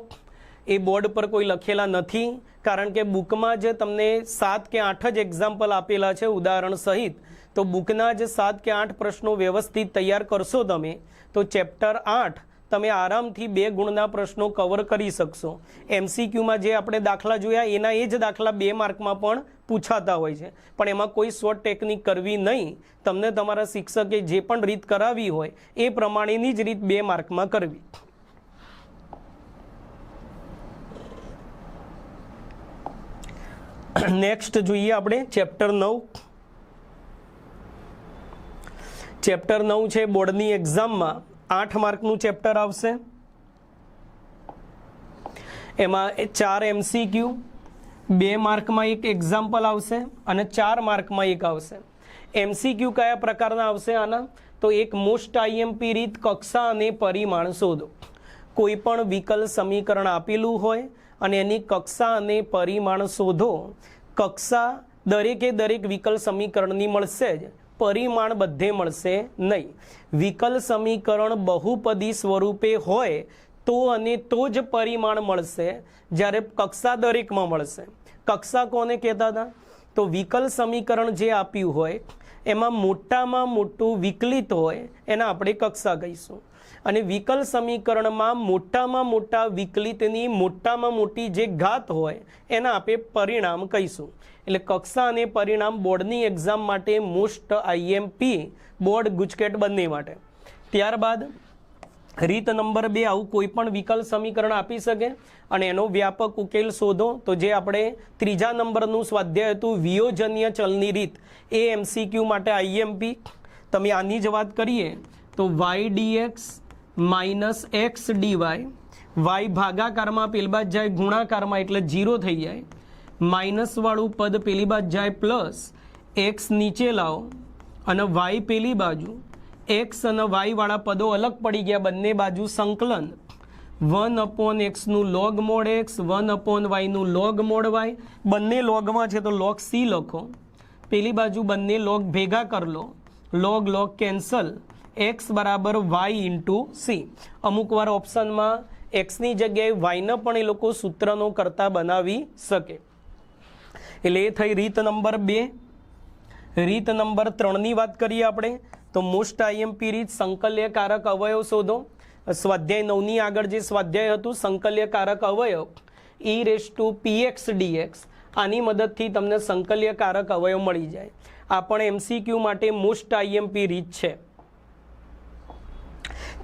એ બોર્ડ પર કોઈ લખેલા નથી, કારણ કે બુકમાં જ તમને 7 કે 8 જ એક્ઝામ્પલ આપેલા છે ઉદાહરણ સહિત. તો બુકના જ 7 કે 8 પ્રશ્નો વ્યવસ્થિત તૈયાર કરશો તમે તો ચેપ્ટર 8 તમે આરામથી 2 ગુણના પ્રશ્નો કવર કરી શકશો. MCQમાં જે આપણે દાખલા જોયા એના એ જ દાખલા 2 માર્કમાં પણ પૂછાતા હોય છે, પણ એમાં કોઈ શોર્ટ ટેકનિક કરવી નહીં. તમને તમારા શિક્ષકે જે પણ રીત કરાવી હોય એ પ્રમાણેની જ રીત 2 માર્કમાં કરવી. નેક્સ્ટ જોઈએ આપણે ચેપ્ટર 9. ચેપ્ટર 9 છે બોર્ડની એક્ઝામમાં 8 માર્કનું ચેપ્ટર આવશે. એમાં 4 MCQ, 2 માર્કમાં એક એક્ઝામ્પલ આવશે અને 4 માર્કમાં એક આવશે. MCQ કયા પ્રકારના આવશે આના? તો એક મોસ્ટ IMP રીત, કક્ષા અને પરિમાણ શોધો. કોઈ પણ વિકલ સમીકરણ આપેલું હોય અને એની કક્ષા અને પરિમાણ શોધો. કક્ષા દરેકે દરેક વિકલ સમીકરણની મળશે જ, પરિમાણ બધે મળશે નહીં. વિકલ સમીકરણ બહુપદી સ્વરૂપે હોય તો અને તો જ પરિમાણ મળશે, જ્યારે કક્ષા દરેકમાં મળશે. કક્ષા કોને કહેતા હતા? તો વિકલ સમીકરણ જે આપ્યું હોય એમાં મોટામાં મોટું વિકલિત હોય એને આપણે કક્ષા કહીશું, અને વિકલ સમીકરણમાં મોટામાં મોટા વિકલિતની મોટામાં મોટી જે ઘાત હોય એને આપણે પરિણામ કહીશું. એટલે કક્ષા અને પરિણામ બોર્ડની એક્ઝામ માટે મોસ્ટ IMP, બોર્ડ ગુજકેટ બંને માટે. ત્યારબાદ રીત નંબર 2, આવું કોઈ પણ વિકલ સમીકરણ આપી શકે અને એનો વ્યાપક ઉકેલ શોધો. તો જે આપણે 3જા નંબરનું સ્વાધ્યાય હતું વિયોજનીય ચલની રીત, એ MCQ માટે IMP. તમે આની જ વાત કરીએ તો y dx minus x dy, y ભાગાકારમાં પેલી બાજુ જાય ગુણાકારમાં એટલે 0 થઈ જાય, માઇનસ વાળું પદ પેલી બાજુ જાય પ્લસ, x નીચે લાવો અને y પેલી બાજુ, x અને y વાળા પદો અલગ પડી ગયા, બંને બાજુ સંકલન 1/x નું log mod x, 1/y નું log mod y. બંને લોગમાં છે તો log c લખો. પેલી બાજુ બંને લોગ ભેગા કરી લો, log log કેન્સલ, x બરાબર y ઇન્ટુ c. અમુક વાર ઓપ્શનમાં xની જગ્યાએ yને પણ એ લોકો સૂત્રનો કરતા બનાવી શકે. એટલે એ થઈ રીત નંબર 2. રીત નંબર 3ની વાત કરીએ આપણે તો મોસ્ટ IMP રીત, સંકલ્યકારક અવયવ શોધો. સ્વાધ્યાય 9ની આગળ જે સ્વાધ્યાય હતું સંકલ્યકારક અવયવ e⁻px dx, આની મદદથી તમને સંકલ્યકારક અવયવ મળી જાય. આ પણ MCQ માટે મોસ્ટ IMP રીત છે.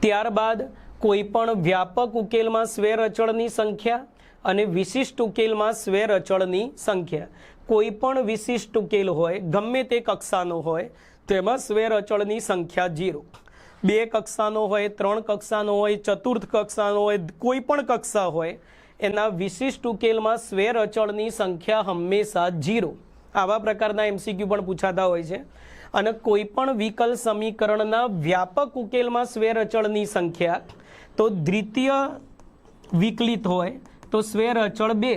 ત્યારબાદ કોઈ પણ વ્યાપક ઉકેલમાં સ્વેર અચળની સંખ્યા અને વિશિષ્ટ ઉકેલમાં સ્વેર અચળની સંખ્યા. કોઈ પણ વિશિષ્ટ ઉકેલ હોય ગમે તે કક્ષાનો હોય તેમાં સ્વેર અચળની સંખ્યા 0. 2 કક્ષાનો હોય, 3 કક્ષાનો હોય, ચતુર્થ કક્ષાનો હોય, કોઈ પણ કક્ષા હોય, એના વિશિષ્ટ ઉકેલમાં સ્વેર અચળની સંખ્યા હંમેશા 0. આવા પ્રકારના MCQ પણ પૂછાતા હોય છે. અને કોઈ પણ વિકલ સમીકરણના વ્યાપક ઉકેલમાં સ્વેર અચળની સંખ્યા તો દ્વિતીય વિકલિત હોય તો સ્વેર અચળ 2,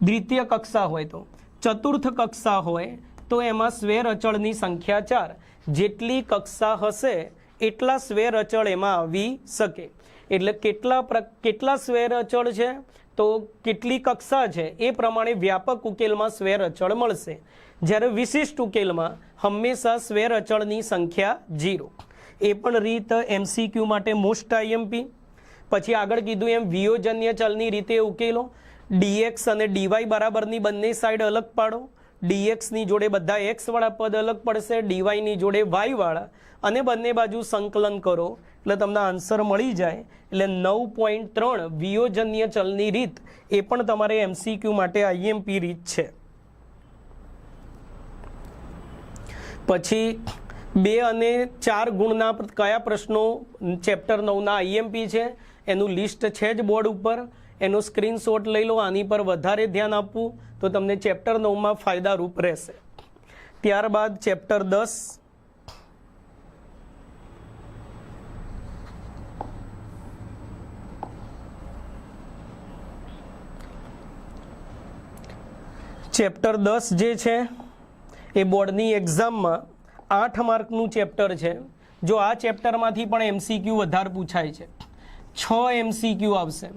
દ્વિતીય કક્ષા હોય તો, ચતુર્થ કક્ષા હોય તો એમાં સ્વેર અચળની સંખ્યા 4. જેટલી કક્ષા હશે એટલા સ્વેર અચળ એમાં આવી શકે. એટલે કેટલા સ્વેર અચળ છે તો કેટલી કક્ષા છે એ પ્રમાણે વ્યાપક ઉકેલમાં સ્વેર અચળ મળશે. જ્યારે વિશિષ્ટ ઉકેલમાં હંમેશા સ્વેર અચળની સંખ્યા 0. એ પણ રીત MCQ માટે મોસ્ટ IMP. પછી આગળ કીધું એમ વિયોજન્ય ચલની રીતે ઉકેલો. dx અને dy બરાબરની બંને સાઈડ અલગ પાડો. dx ની જોડે બધા x વાળા પદ અલગ પડશે, dy ની જોડે y વાળા, અને બંને બાજુ સંકલન કરો એટલે તમને આન્સર મળી જાય. એટલે 9.3 વિયોજન્ય ચલની રીત એ પણ તમારે MCQ માટે IMP રીત છે. પછી 2 અને 4 ગુણના કયા પ્રશ્નો ચેપ્ટર 9ના IMP છે એનું લિસ્ટ છે જ બોર્ડ ઉપર. એનો સ્ક્રીનશોટ લઈ લો. આની પર વધારે ધ્યાન આપવું તો તમને ચેપ્ટર 9માં ફાયદારૂપ રહેશે. ત્યારબાદ ચેપ્ટર 10. ચેપ્ટર 10 જે છે એ બોર્ડની એક્ઝામમાં 8 માર્કનું ચેપ્ટર છે. જો આ ચેપ્ટરમાંથી પણ MCQ વધારે પૂછાય છે, 6 MCQ આવશે.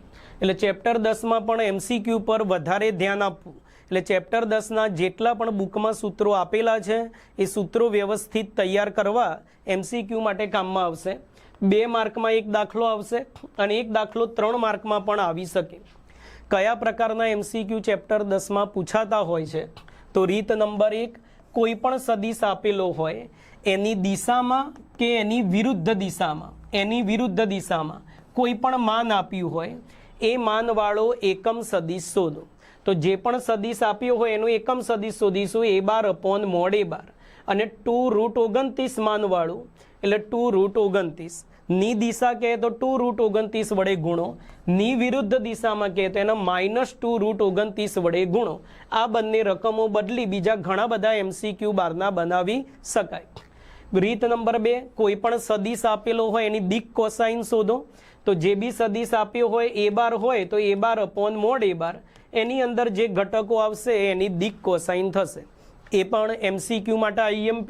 એટલે ચેપ્ટર 10માં પણ MCQ પર વધારે ધ્યાન આપવું. એટલે ચેપ્ટર 10ના જેટલા પણ બુકમાં સૂત્રો આપેલા છે એ સૂત્રો વ્યવસ્થિત તૈયાર કરવા MCQ માટે કામમાં આવશે. 2 માર્કમાં એક દાખલો આવશે અને એક દાખલો 3 માર્કમાં પણ આવી શકે. કયા પ્રકારના MCQ ચેપ્ટર 10માં પૂછાતા હોય છે તો રીત નંબર 1, કોઈ પણ સદિશ આપેલો હોય એની દિશામાં કે એની વિરુદ્ધ દિશામાં કોઈ પણ માન આપ્યું હોય એ માનવાળો એકમ સદિશ શોધો. તો જે પણ સદિશ આપ્યો હોય એનું એકમ સદિશ શોધીશું a/mod a. અને 2√29 માનવાળું એટલે 2√29. ની દિશા કહે તો 2√29 વડે ગુણો, ની વિરુદ્ધ દિશામાં કહે તો એના -2√29 વડે ગુણો. આ બંને રકમો બદલી બીજા ઘણા બધા MCQ બારના બનાવી શકાય. રીત નંબર 2, કોઈ પણ સદિશ આપેલો હોય એની દિક કોસાઇન શોધો. તો જે બી સદિશ આપ્યો હોય a' હોય તો a/mod a. એની અંદર જે ઘટકો આવશે એની દિક કોસાઇન થશે. એ પણ MCQ માટે IMP.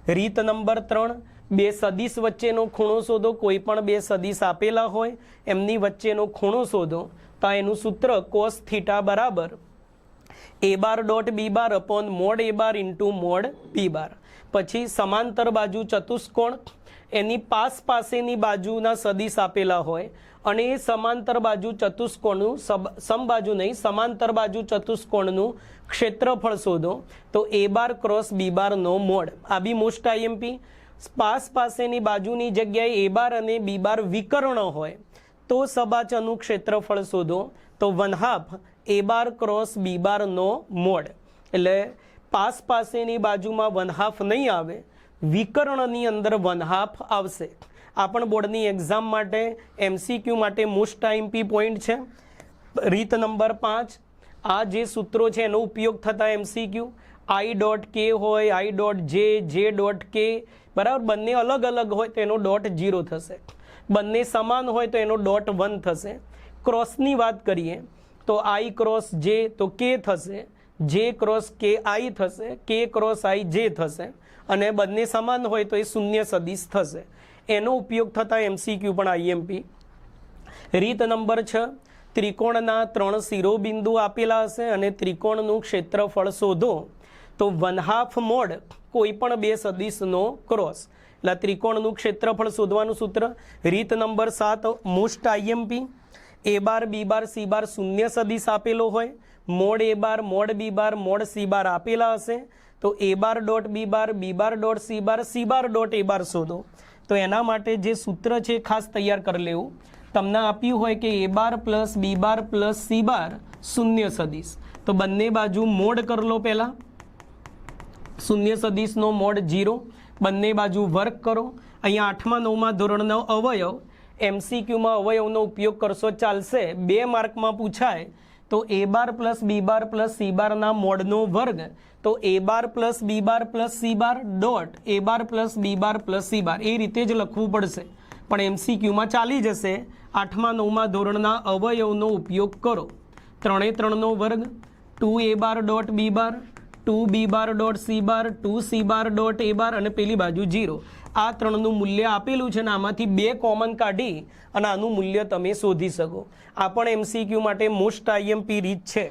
રીત નંબર 3, 2 સદિશ વચ્ચેનો ખૂણો શોધો. કોઈ પણ 2 સદિશ આપેલા હોય એમની વચ્ચેનો ખૂણો શોધો. તો એનું સૂત્ર cos θ બરાબર a·b·mod a·mod p. પછી સમાંતર બાજુ ચતુષ્કોણ, એની પાસેની બાજુના સદિશ આપેલા હોય અને એ સમાંતર બાજુ ચતુષ્કોણનું સમબાજુ નહીં સમાંતર બાજુ ચતુષ્કોણનું ક્ષેત્રફળ શોધો. તો a' × b' નો મોડ. આ બી મોસ્ટ IMP. પાસેની બાજુની જગ્યાએ a' અને b' વિકર્ણ હોય તો સબાચનું ક્ષેત્રફળ શોધો. તો 1/2 a' × b' નો મોડ. એટલે પાસેની બાજુમાં 1/2 નહીં આવે, વિકર્ણની અંદર 1/2 આવશે. આ પણ બોર્ડની એક્ઝામ માટે MCQ માટે મોસ્ટ IMP પોઈન્ટ છે. રીત નંબર 5, આ જે સૂત્રો છે એનો ઉપયોગ થતા MCQ I.K હોય, I.J, J.K બરાબર. બંને અલગ અલગ હોય તો એનો .0 થશે. બંને સમાન હોય તો એનો .1 થશે. ક્રોસની વાત કરીએ તો I × J તો K થશે, J × K I થશે, K × I J થશે. અને બંને સમાન હોય તો એ શૂન્ય સદિશ થશે. એનો ઉપયોગ થતા MCQ પણ IMP. રીત નંબર 6, ત્રિકોણના 3 શિરોબિંદુ આપેલા હશે અને ત્રિકોણનું ક્ષેત્રફળ શોધો. તો 1/2 મોડ કોઈ પણ 2 સદિશનો ક્રોસ. એટલે ત્રિકોણનું ક્ષેત્રફળ શોધવાનું સૂત્ર. રીત number 7 most IMP. a bar b bar c બાર શૂન્ય સદિશ આપેલો હોય, mode a bar mode b bar mode c બાર આપેલા હશે તો a bar dot b bar b bar dot c bar c bar dot a બાર શોધો. તો એના માટે જે સૂત્ર છે ખાસ તૈયાર કરી લેવું. તમને આપ્યું હોય કે a bar plus b bar plus c બાર શૂન્ય સદિશ, તો બંને બાજુ મોડ કરી લો. પહેલાં શૂન્ય સદિશનો મોડ 0, બંને બાજુ વર્ક કરો અહીંયા 8મા 9મા ધોરણનો અવયવ MCQમાં અવયવનો ઉપયોગ કરશો ચાલશે. 2 માર્કમાં પૂછાય તો a bar plus b bar plus c બારના મોડનો વર્ગ, તો a bar plus b bar plus c bar dot a bar plus b bar plus c બાર એ રીતે જ લખવું પડશે, પણ MCQમાં ચાલી જશે. 8મા 9મા ધોરણના અવયવનો ઉપયોગ કરો. 3 એ 3નો વર્ગ, 2a bar dot b bar, 2b bar dot c bar, 2c bar dot a બાર અને પેલી બાજુ 0. આ 3નું મૂલ્ય આપેલું છે ને આમાંથી 2 કોમન કાઢી અને આનું મૂલ્ય તમે શોધી શકો. આ પણ MCQ માટે મોસ્ટ IMP રીત છે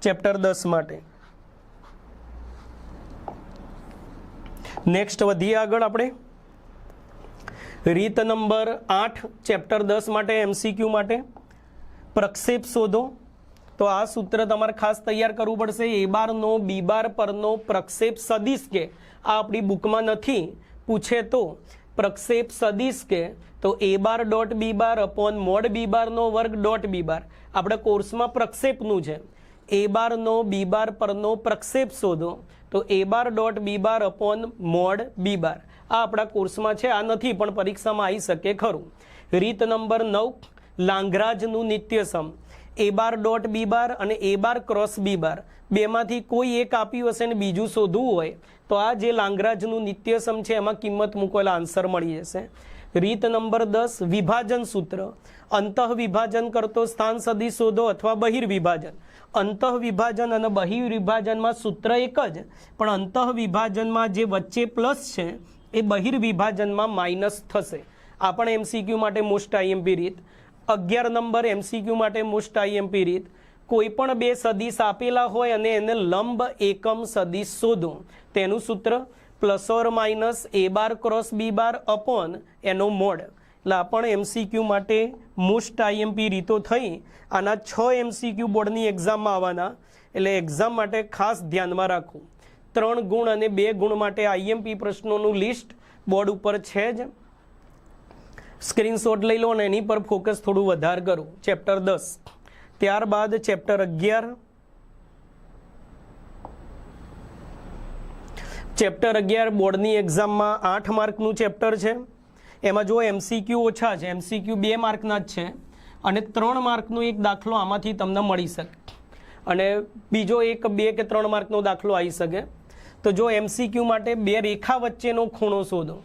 ચેપ્ટર 10 માટે. નેક્સ્ટ વધીએ આગળ આપણે. રીત નંબર 8 ચેપ્ટર 10 માટે MCQ માટે પ્રક્ષેપ શોધો. તો આ સૂત્ર તમારે ખાસ તૈયાર કરવું પડશે. a બારનો b બાર પરનો પ્રક્ષેપ સદિશ કે આ આપણી બુકમાં નથી, પૂછે તો પ્રક્ષેપ સદિશ કે તો a bar dot b bar upon mode b બારનો વર્ગ ડોટ b બાર. આપણા કોર્સમાં પ્રક્ષેપનું છે. a બારનો b બાર પરનો પ્રક્ષેપ શોધો તો a bar dot b bar upon mode b બાર. આ આપણા કોર્સમાં છે, આ નથી પણ પરીક્ષામાં આવી શકે ખરું. રીત number 9 લાંગરાજનું નિત્યસમ. a bar dot b બાર અને a બાર ક્રોસ b બાર બેમાંથી કોઈ એક આપ્યું હશે ને બીજું શોધવું હોય તો આ જે લાંગરાજનું નિત્યસમ છે એમાં કિંમત મૂકવેલા આન્સર મળી જશે. રીત નંબર 10 વિભાજન સૂત્ર. અંતઃ વિભાજન કરતો સ્થાન સદિશ શોધો અથવા બહિર્વિભાજન. અંતઃ વિભાજન અને બહિર્વિભાજનમાં સૂત્ર એક જ, પણ અંતઃ વિભાજનમાં જે વચ્ચે પ્લસ છે એ બહિર્વિભાજનમાં માઇનસ થશે. આ પણ MCQ માટે મોસ્ટ IMP રીત. 11 નંબર MCQ માટે મોસ્ટ IMP રીત. કોઈ પણ 2 સદિશ આપેલા હોય અને એને લંબ એકમ સદિશ શોધો. તેનું સૂત્ર plus or minus a bar cross b bar upon એનો મોડ. એટલે આ પણ MCQ માટે મોસ્ટ IMP રીતો થઈ. આના 6 MCQ બોર્ડની એક્ઝામમાં આવવાના, એટલે એક્ઝામ માટે ખાસ ધ્યાનમાં રાખવું. 3 ગુણ અને 2 ગુણ માટે IMP પ્રશ્નોનું લિસ્ટ બોર્ડ ઉપર છે જ. સ્ક્રીનશોટ લઈ લો અને એની પર ફોકસ થોડું વધારે કરું. ચેપ્ટર 10 ત્યારબાદ ચેપ્ટર 11. ચેપ્ટર 11 બોર્ડની એક્ઝામમાં 8 માર્કનું ચેપ્ટર છે. એમાં જો MCQ ઓછા છે, MCQ 2 માર્કના જ છે અને 3 માર્કનો એક દાખલો આમાંથી તમને મળી શકે અને બીજો એક 2 કે 3 માર્કનો દાખલો આવી શકે. તો જો MCQ માટે 2 રેખા વચ્ચેનો ખૂણો શોધો,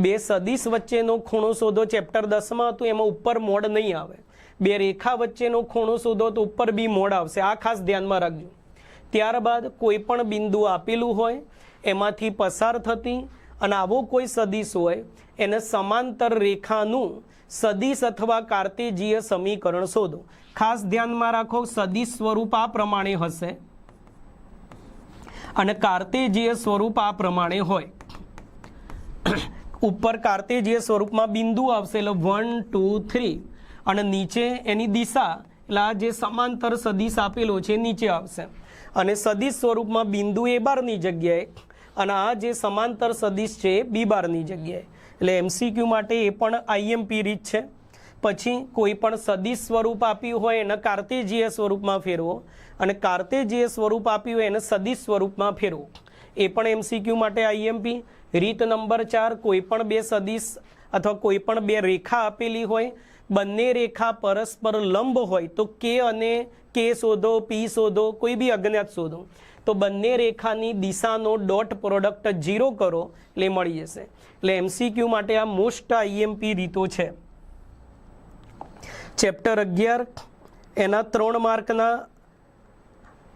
2 સદિશ વચ્ચેનો ખૂણો શોધો. ચેપ્ટર 10માં હતું એમાં ઉપર મોડ નહીં આવે. 2 રેખા વચ્ચેનો ખૂણો શોધો તો ઉપર બી મોડ આવશે. આ ખાસ ધ્યાનમાં રાખજો. ત્યારબાદ કોઈ પણ બિંદુ આપેલું હોય એમાંથી પસાર થતી અને આવો કોઈ સદિશ હોય એને સમાંતર રેખાનું સદિશ અથવા કાર્તેજીય સમીકરણ શોધો. ખાસ ધ્યાનમાં રાખો, સદિશ સ્વરૂપ આ પ્રમાણે હશે અને કાર્તેજીય સ્વરૂપ આ પ્રમાણે હોય. ઉપર કાર્તેજીય સ્વરૂપમાં બિંદુ આવશે એટલે 1 2 3 અને નીચે એની દિશા એટલે આ જે સમાંતર સદિશ આપેલો છે નીચે આવશે અને સદિશ સ્વરૂપમાં બિંદુ a બારની જગ્યાએ અને આ જે સમાંતર સદિશ છે એ b બારની જગ્યાએ. એટલે MCQ માટે એ પણ IMP રીત છે. પછી કોઈ પણ સદિશ સ્વરૂપ આપ્યું હોય એને કાર્તેજીય સ્વરૂપમાં ફેરવો અને કાર્તેજીય સ્વરૂપ આપ્યું હોય એને સદિશ સ્વરૂપમાં ફેરવો. એ પણ MCQ માટે IMP. રીત નંબર 4 કોઈ પણ 2 સદિશ અથવા કોઈ પણ 2 રેખા આપેલી હોય, બંને રેખા પરસ્પર લંબ હોય તો K અને K શોધો, P શોધો, કોઈ બી અજ્ઞાત શોધો. તો બંને રેખાની દિશાનો ડોટ પ્રોડક્ટ 0 કરો એટલે મળી જશે. એટલે MCQ માટે આ મોસ્ટ IMP રીતો છે. ચેપ્ટર 11 એના 3 માર્કના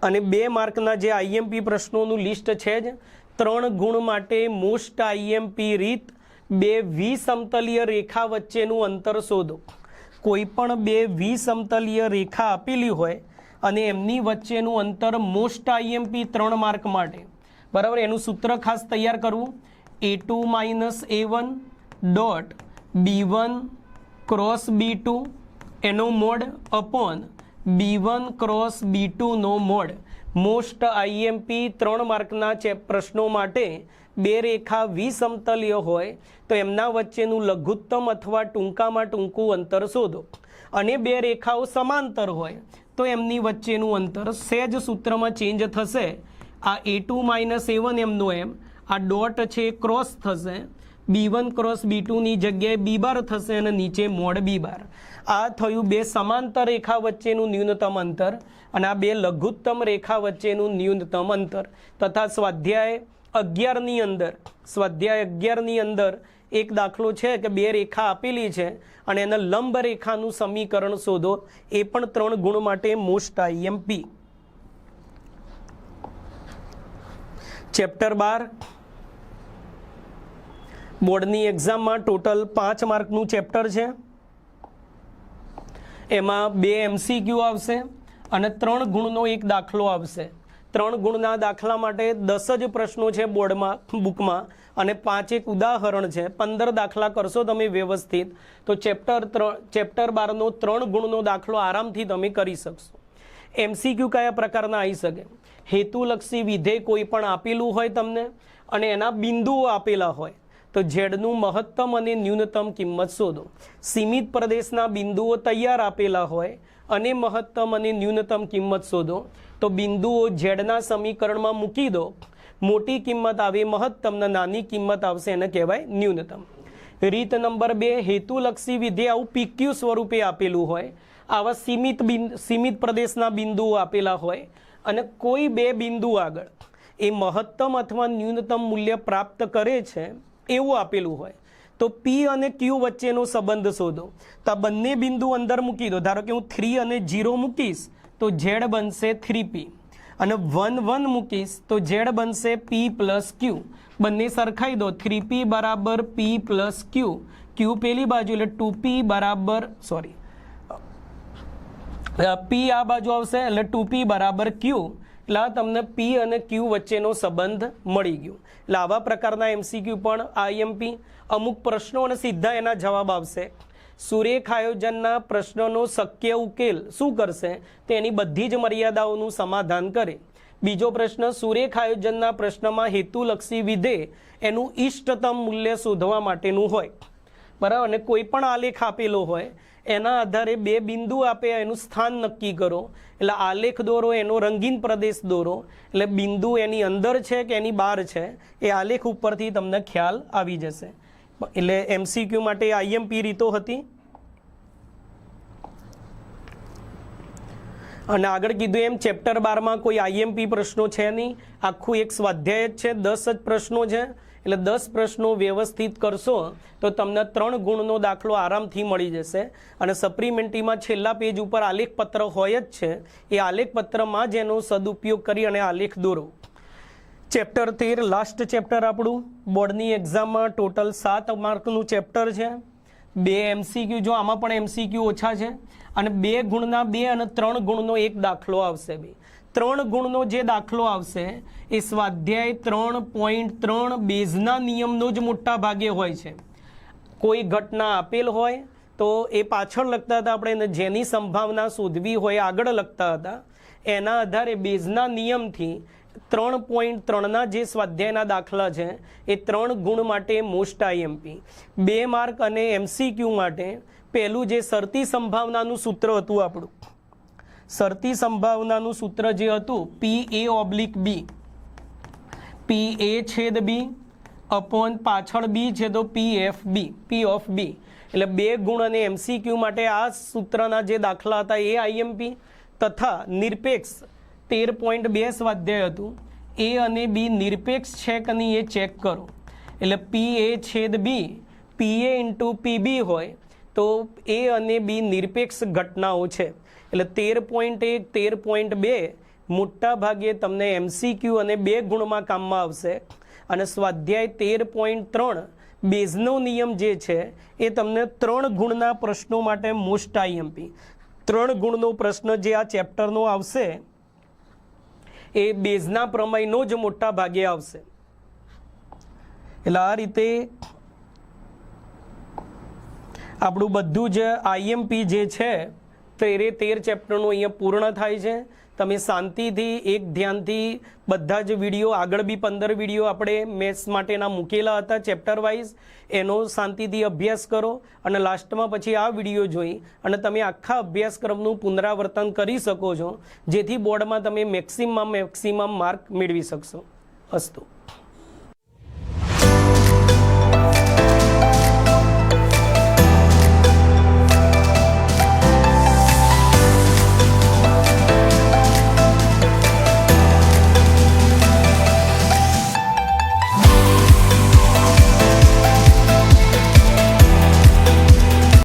અને 2 માર્કના જે IMP પ્રશ્નોનું લિસ્ટ છે જ. 3 ગુણ માટે મોસ્ટ IMP રીત 2 વિસમતલીય રેખા વચ્ચેનું અંતર શોધો. કોઈ પણ 2 વિસમતલીય રેખા આપેલી હોય અને એમની વચ્ચેનું અંતર મોસ્ટ IMP 3 માર્ક માટે, બરાબર. એનું સૂત્ર ખાસ તૈયાર કરવું. a2 minus a1 dot b1 cross b2 એનો mode upon b1 cross b2 નો મોડ. મોસ્ટ IMP 3 માર્કના પ્રશ્નો માટે 2 રેખા વિસમતલીય હોય તો એમના વચ્ચેનું લઘુત્તમ અથવા ટૂંકામાં ટૂંકું અંતર શોધો અને 2 રેખાઓ સમાંતર હોય તો એમની વચ્ચેનું અંતર સહેજ સૂત્રમાં ચેન્જ થશે. આ a2 માઇનસ a1 એમનો એમ, આ ડોટ છે ક્રોસ થશે, B1 ક્રોસ B2ની જગ્યાએ B બાર થશે અને નીચે મોડ B બાર. આ થયું બે સમાંતર રેખા વચ્ચેનું ન્યૂનતમ અંતર અને આ બે લઘુત્તમ રેખા વચ્ચેનું ન્યૂનતમ અંતર. તથા સ્વાધ્યાય 11ની અંદર એક દાખલો છે કે બે રેખા આપેલી છે અને એના લંબ રેખાનું સમીકરણ શોધો. એ પણ 3 ગુણ માટે મોસ્ટ IMP. ચેપ્ટર 12 બોર્ડની એક્ઝામમાં ટોટલ 5 માર્કનું ચેપ્ટર છે. એમાં 2 MCQ આવશે અને 3 ગુણનો એક દાખલો આવશે. 3 ગુણના દાખલા માટે 10 જ પ્રશ્નો છે બોર્ડમાં બુકમાં અને 5 એક ઉદાહરણ છે. 15 દાખલા કરશો તમે વ્યવસ્થિત તો ચેપ્ટર 12નો 3 ગુણનો દાખલો આરામથી તમે કરી શકશો. MCQ કયા પ્રકારના આવી શકે? હેતુલક્ષી વિધેય કોઈ પણ આપેલું હોય તમને અને એના બિંદુઓ આપેલા હોય તો ઝેડનું મહત્તમ અને ન્યૂનતમ કિંમત શોધો. સીમિત પ્રદેશના બિંદુઓ તૈયાર આપેલા હોય અને મહત્તમ અને ન્યૂનતમ કિંમત શોધો તો બિંદુઓ ઝેડના સમીકરણમાં મૂકી દો. મોટી કિંમત આવે મહત્તમ ને નાની કિંમત આવશે એને કહેવાય ન્યૂનતમ. રીત નંબર 2 હેતુલક્ષી વિધેય આવું PQ સ્વરૂપે આપેલું હોય, આવા સીમિત પ્રદેશના બિંદુઓ આપેલા હોય અને કોઈ બે બિંદુ આગળ એ મહત્તમ અથવા ન્યૂનતમ મૂલ્ય પ્રાપ્ત કરે છે એવું આપેલું હોય તો P અને Q વચ્ચેનો સંબંધ શોધો. તો આ બંને બિંદુ અંદર મૂકી દો. ધારો કે હું 3 અને 0 મૂકીશ તો Z બનશે 3P અને 1 1 મૂકીશ તો Z બનશે P પ્લસ Q. બંને સરખાઈ દો. 3P બરાબર P પ્લસ Q. Q પેલી બાજુ એટલે 2P બરાબર P આ બાજુ આવશે એટલે 2P બરાબર Q. એટલે તમને P અને Q વચ્ચેનો સંબંધ મળી ગયો. એટલે આવા પ્રકારના MCQ પણ IMP. અમુક પ્રશ્નો અને સીધા એના જવાબ આવશે. સુરેખ આયોજનના પ્રશ્નનો શક્ય ઉકેલ શું કરશે? તેની બધી જ મર્યાદાઓનું સમાધાન કરે. બીજો પ્રશ્ન સુરેખ આયોજનના પ્રશ્નમાં હેતુલક્ષી વિધેય એનું ઇષ્ટતમ મૂલ્ય શોધવા માટેનું હોય. બરાબર. અને કોઈ પણ આલેખ આપેલો હોય એના આધારે બે બિંદુ આપે એનું સ્થાન નક્કી કરો. એટલે આલેખ દોરો, એનો રંગીન પ્રદેશ દોરો. એટલે બિંદુ એની અંદર છે કે એની બહાર છે એ આલેખ ઉપરથી તમને ખ્યાલ આવી જશે. એટલે MCQ માટે IMP રીતો હતી. અને આગળ કીધું એમ ચેપ્ટર 12માં કોઈ IMP પ્રશ્નો છે નહીં. આખું એક સ્વાધ્યાય જ છે. 10 જ પ્રશ્નો છે. એટલે 10 પ્રશ્નો વ્યવસ્થિત કરશો તો તમને 3 ગુણનો દાખલો આરામથી મળી જશે. અને સપ્લિમેન્ટરીમાં છેલ્લા પેજ ઉપર આલેખ પત્ર હોય જ છે. એ આલેખ પત્રમાં જ એનો સદુપયોગ કરી અને આલેખ દોરો. ચેપ્ટર 13 લાસ્ટ ચેપ્ટર આપણું બોર્ડની એક્ઝામમાં ટોટલ 7 માર્કનું ચેપ્ટર છે. 2 MCQ, જો આમાં પણ MCQ ઓછા છે અને 2 ગુણના 2 અને 3 ગુણનો એક દાખલો આવશે. 3 ગુણનો જે દાખલો આવશે એ સ્વાધ્યાય 3.3 બેઝના નિયમનો જ મોટા ભાગે હોય છે. કોઈ ઘટના આપેલ હોય તો એ પાછળ લખતા હતા આપણે, જેની સંભાવના શોધવી હોય આગળ લખતા હતા. એના આધારે બેઝના નિયમથી 3.3ના જે સ્વાધ્યાયના દાખલા છે એ 3 ગુણ માટે મોસ્ટ IMP. 2 માર્ક અને MCQ માટે પહેલું જે શરતી સંભાવનાનું સૂત્ર હતું આપણું, શરતી સંભાવનાનું સૂત્ર જે હતું PA/B, PA/B અપોન પાછળ B છે તો PFB, P of B. એટલે 2 ગુણ અને MCQ માટે આ સૂત્રના જે દાખલા હતા એ IMP. તથા નિરપેક્ષ 13.2 સ્વાધ્યાય હતું. A અને B નિરપેક્ષ છે કે નહીં એ ચેક કરો. એટલે PA/B PA × PB હોય તો A અને B નિરપેક્ષ ઘટનાઓ છે. એટલે 13.1 13.2 મોટા ભાગે તમને MCQ અને 2 ગુણમાં કામમાં આવશે. અને સ્વાધ્યાય 13.3 બેઝનો નિયમ જે છે એ તમને 3 ગુણના પ્રશ્નો માટે મોસ્ટ IMP. 3 ગુણનો પ્રશ્ન જે આ ચેપ્ટરનો આવશે એ બેઝના પ્રમેયનો જ મોટા ભાગે આવશે. એટલે આ રીતે આપણું બધું જ IMP જે છે 13 ચેપ્ટરનું અહીંયા પૂર્ણ થાય છે. તમે શાંતિથી એક ધ્યાનથી બધા જ વિડીયો, આગળ બી 15 વિડીયો આપણે મેથ્સ માટેના મૂકેલા હતા ચેપ્ટર વાઇઝ, એનો શાંતિથી અભ્યાસ કરો અને લાસ્ટમાં પછી આ વિડીયો જોઈ અને તમે આખા અભ્યાસક્રમનું પુનરાવર્તન કરી શકો છો, જેથી બોર્ડમાં તમે મેક્સિમમ માર્ક મેળવી શકશો. અસ્તુ.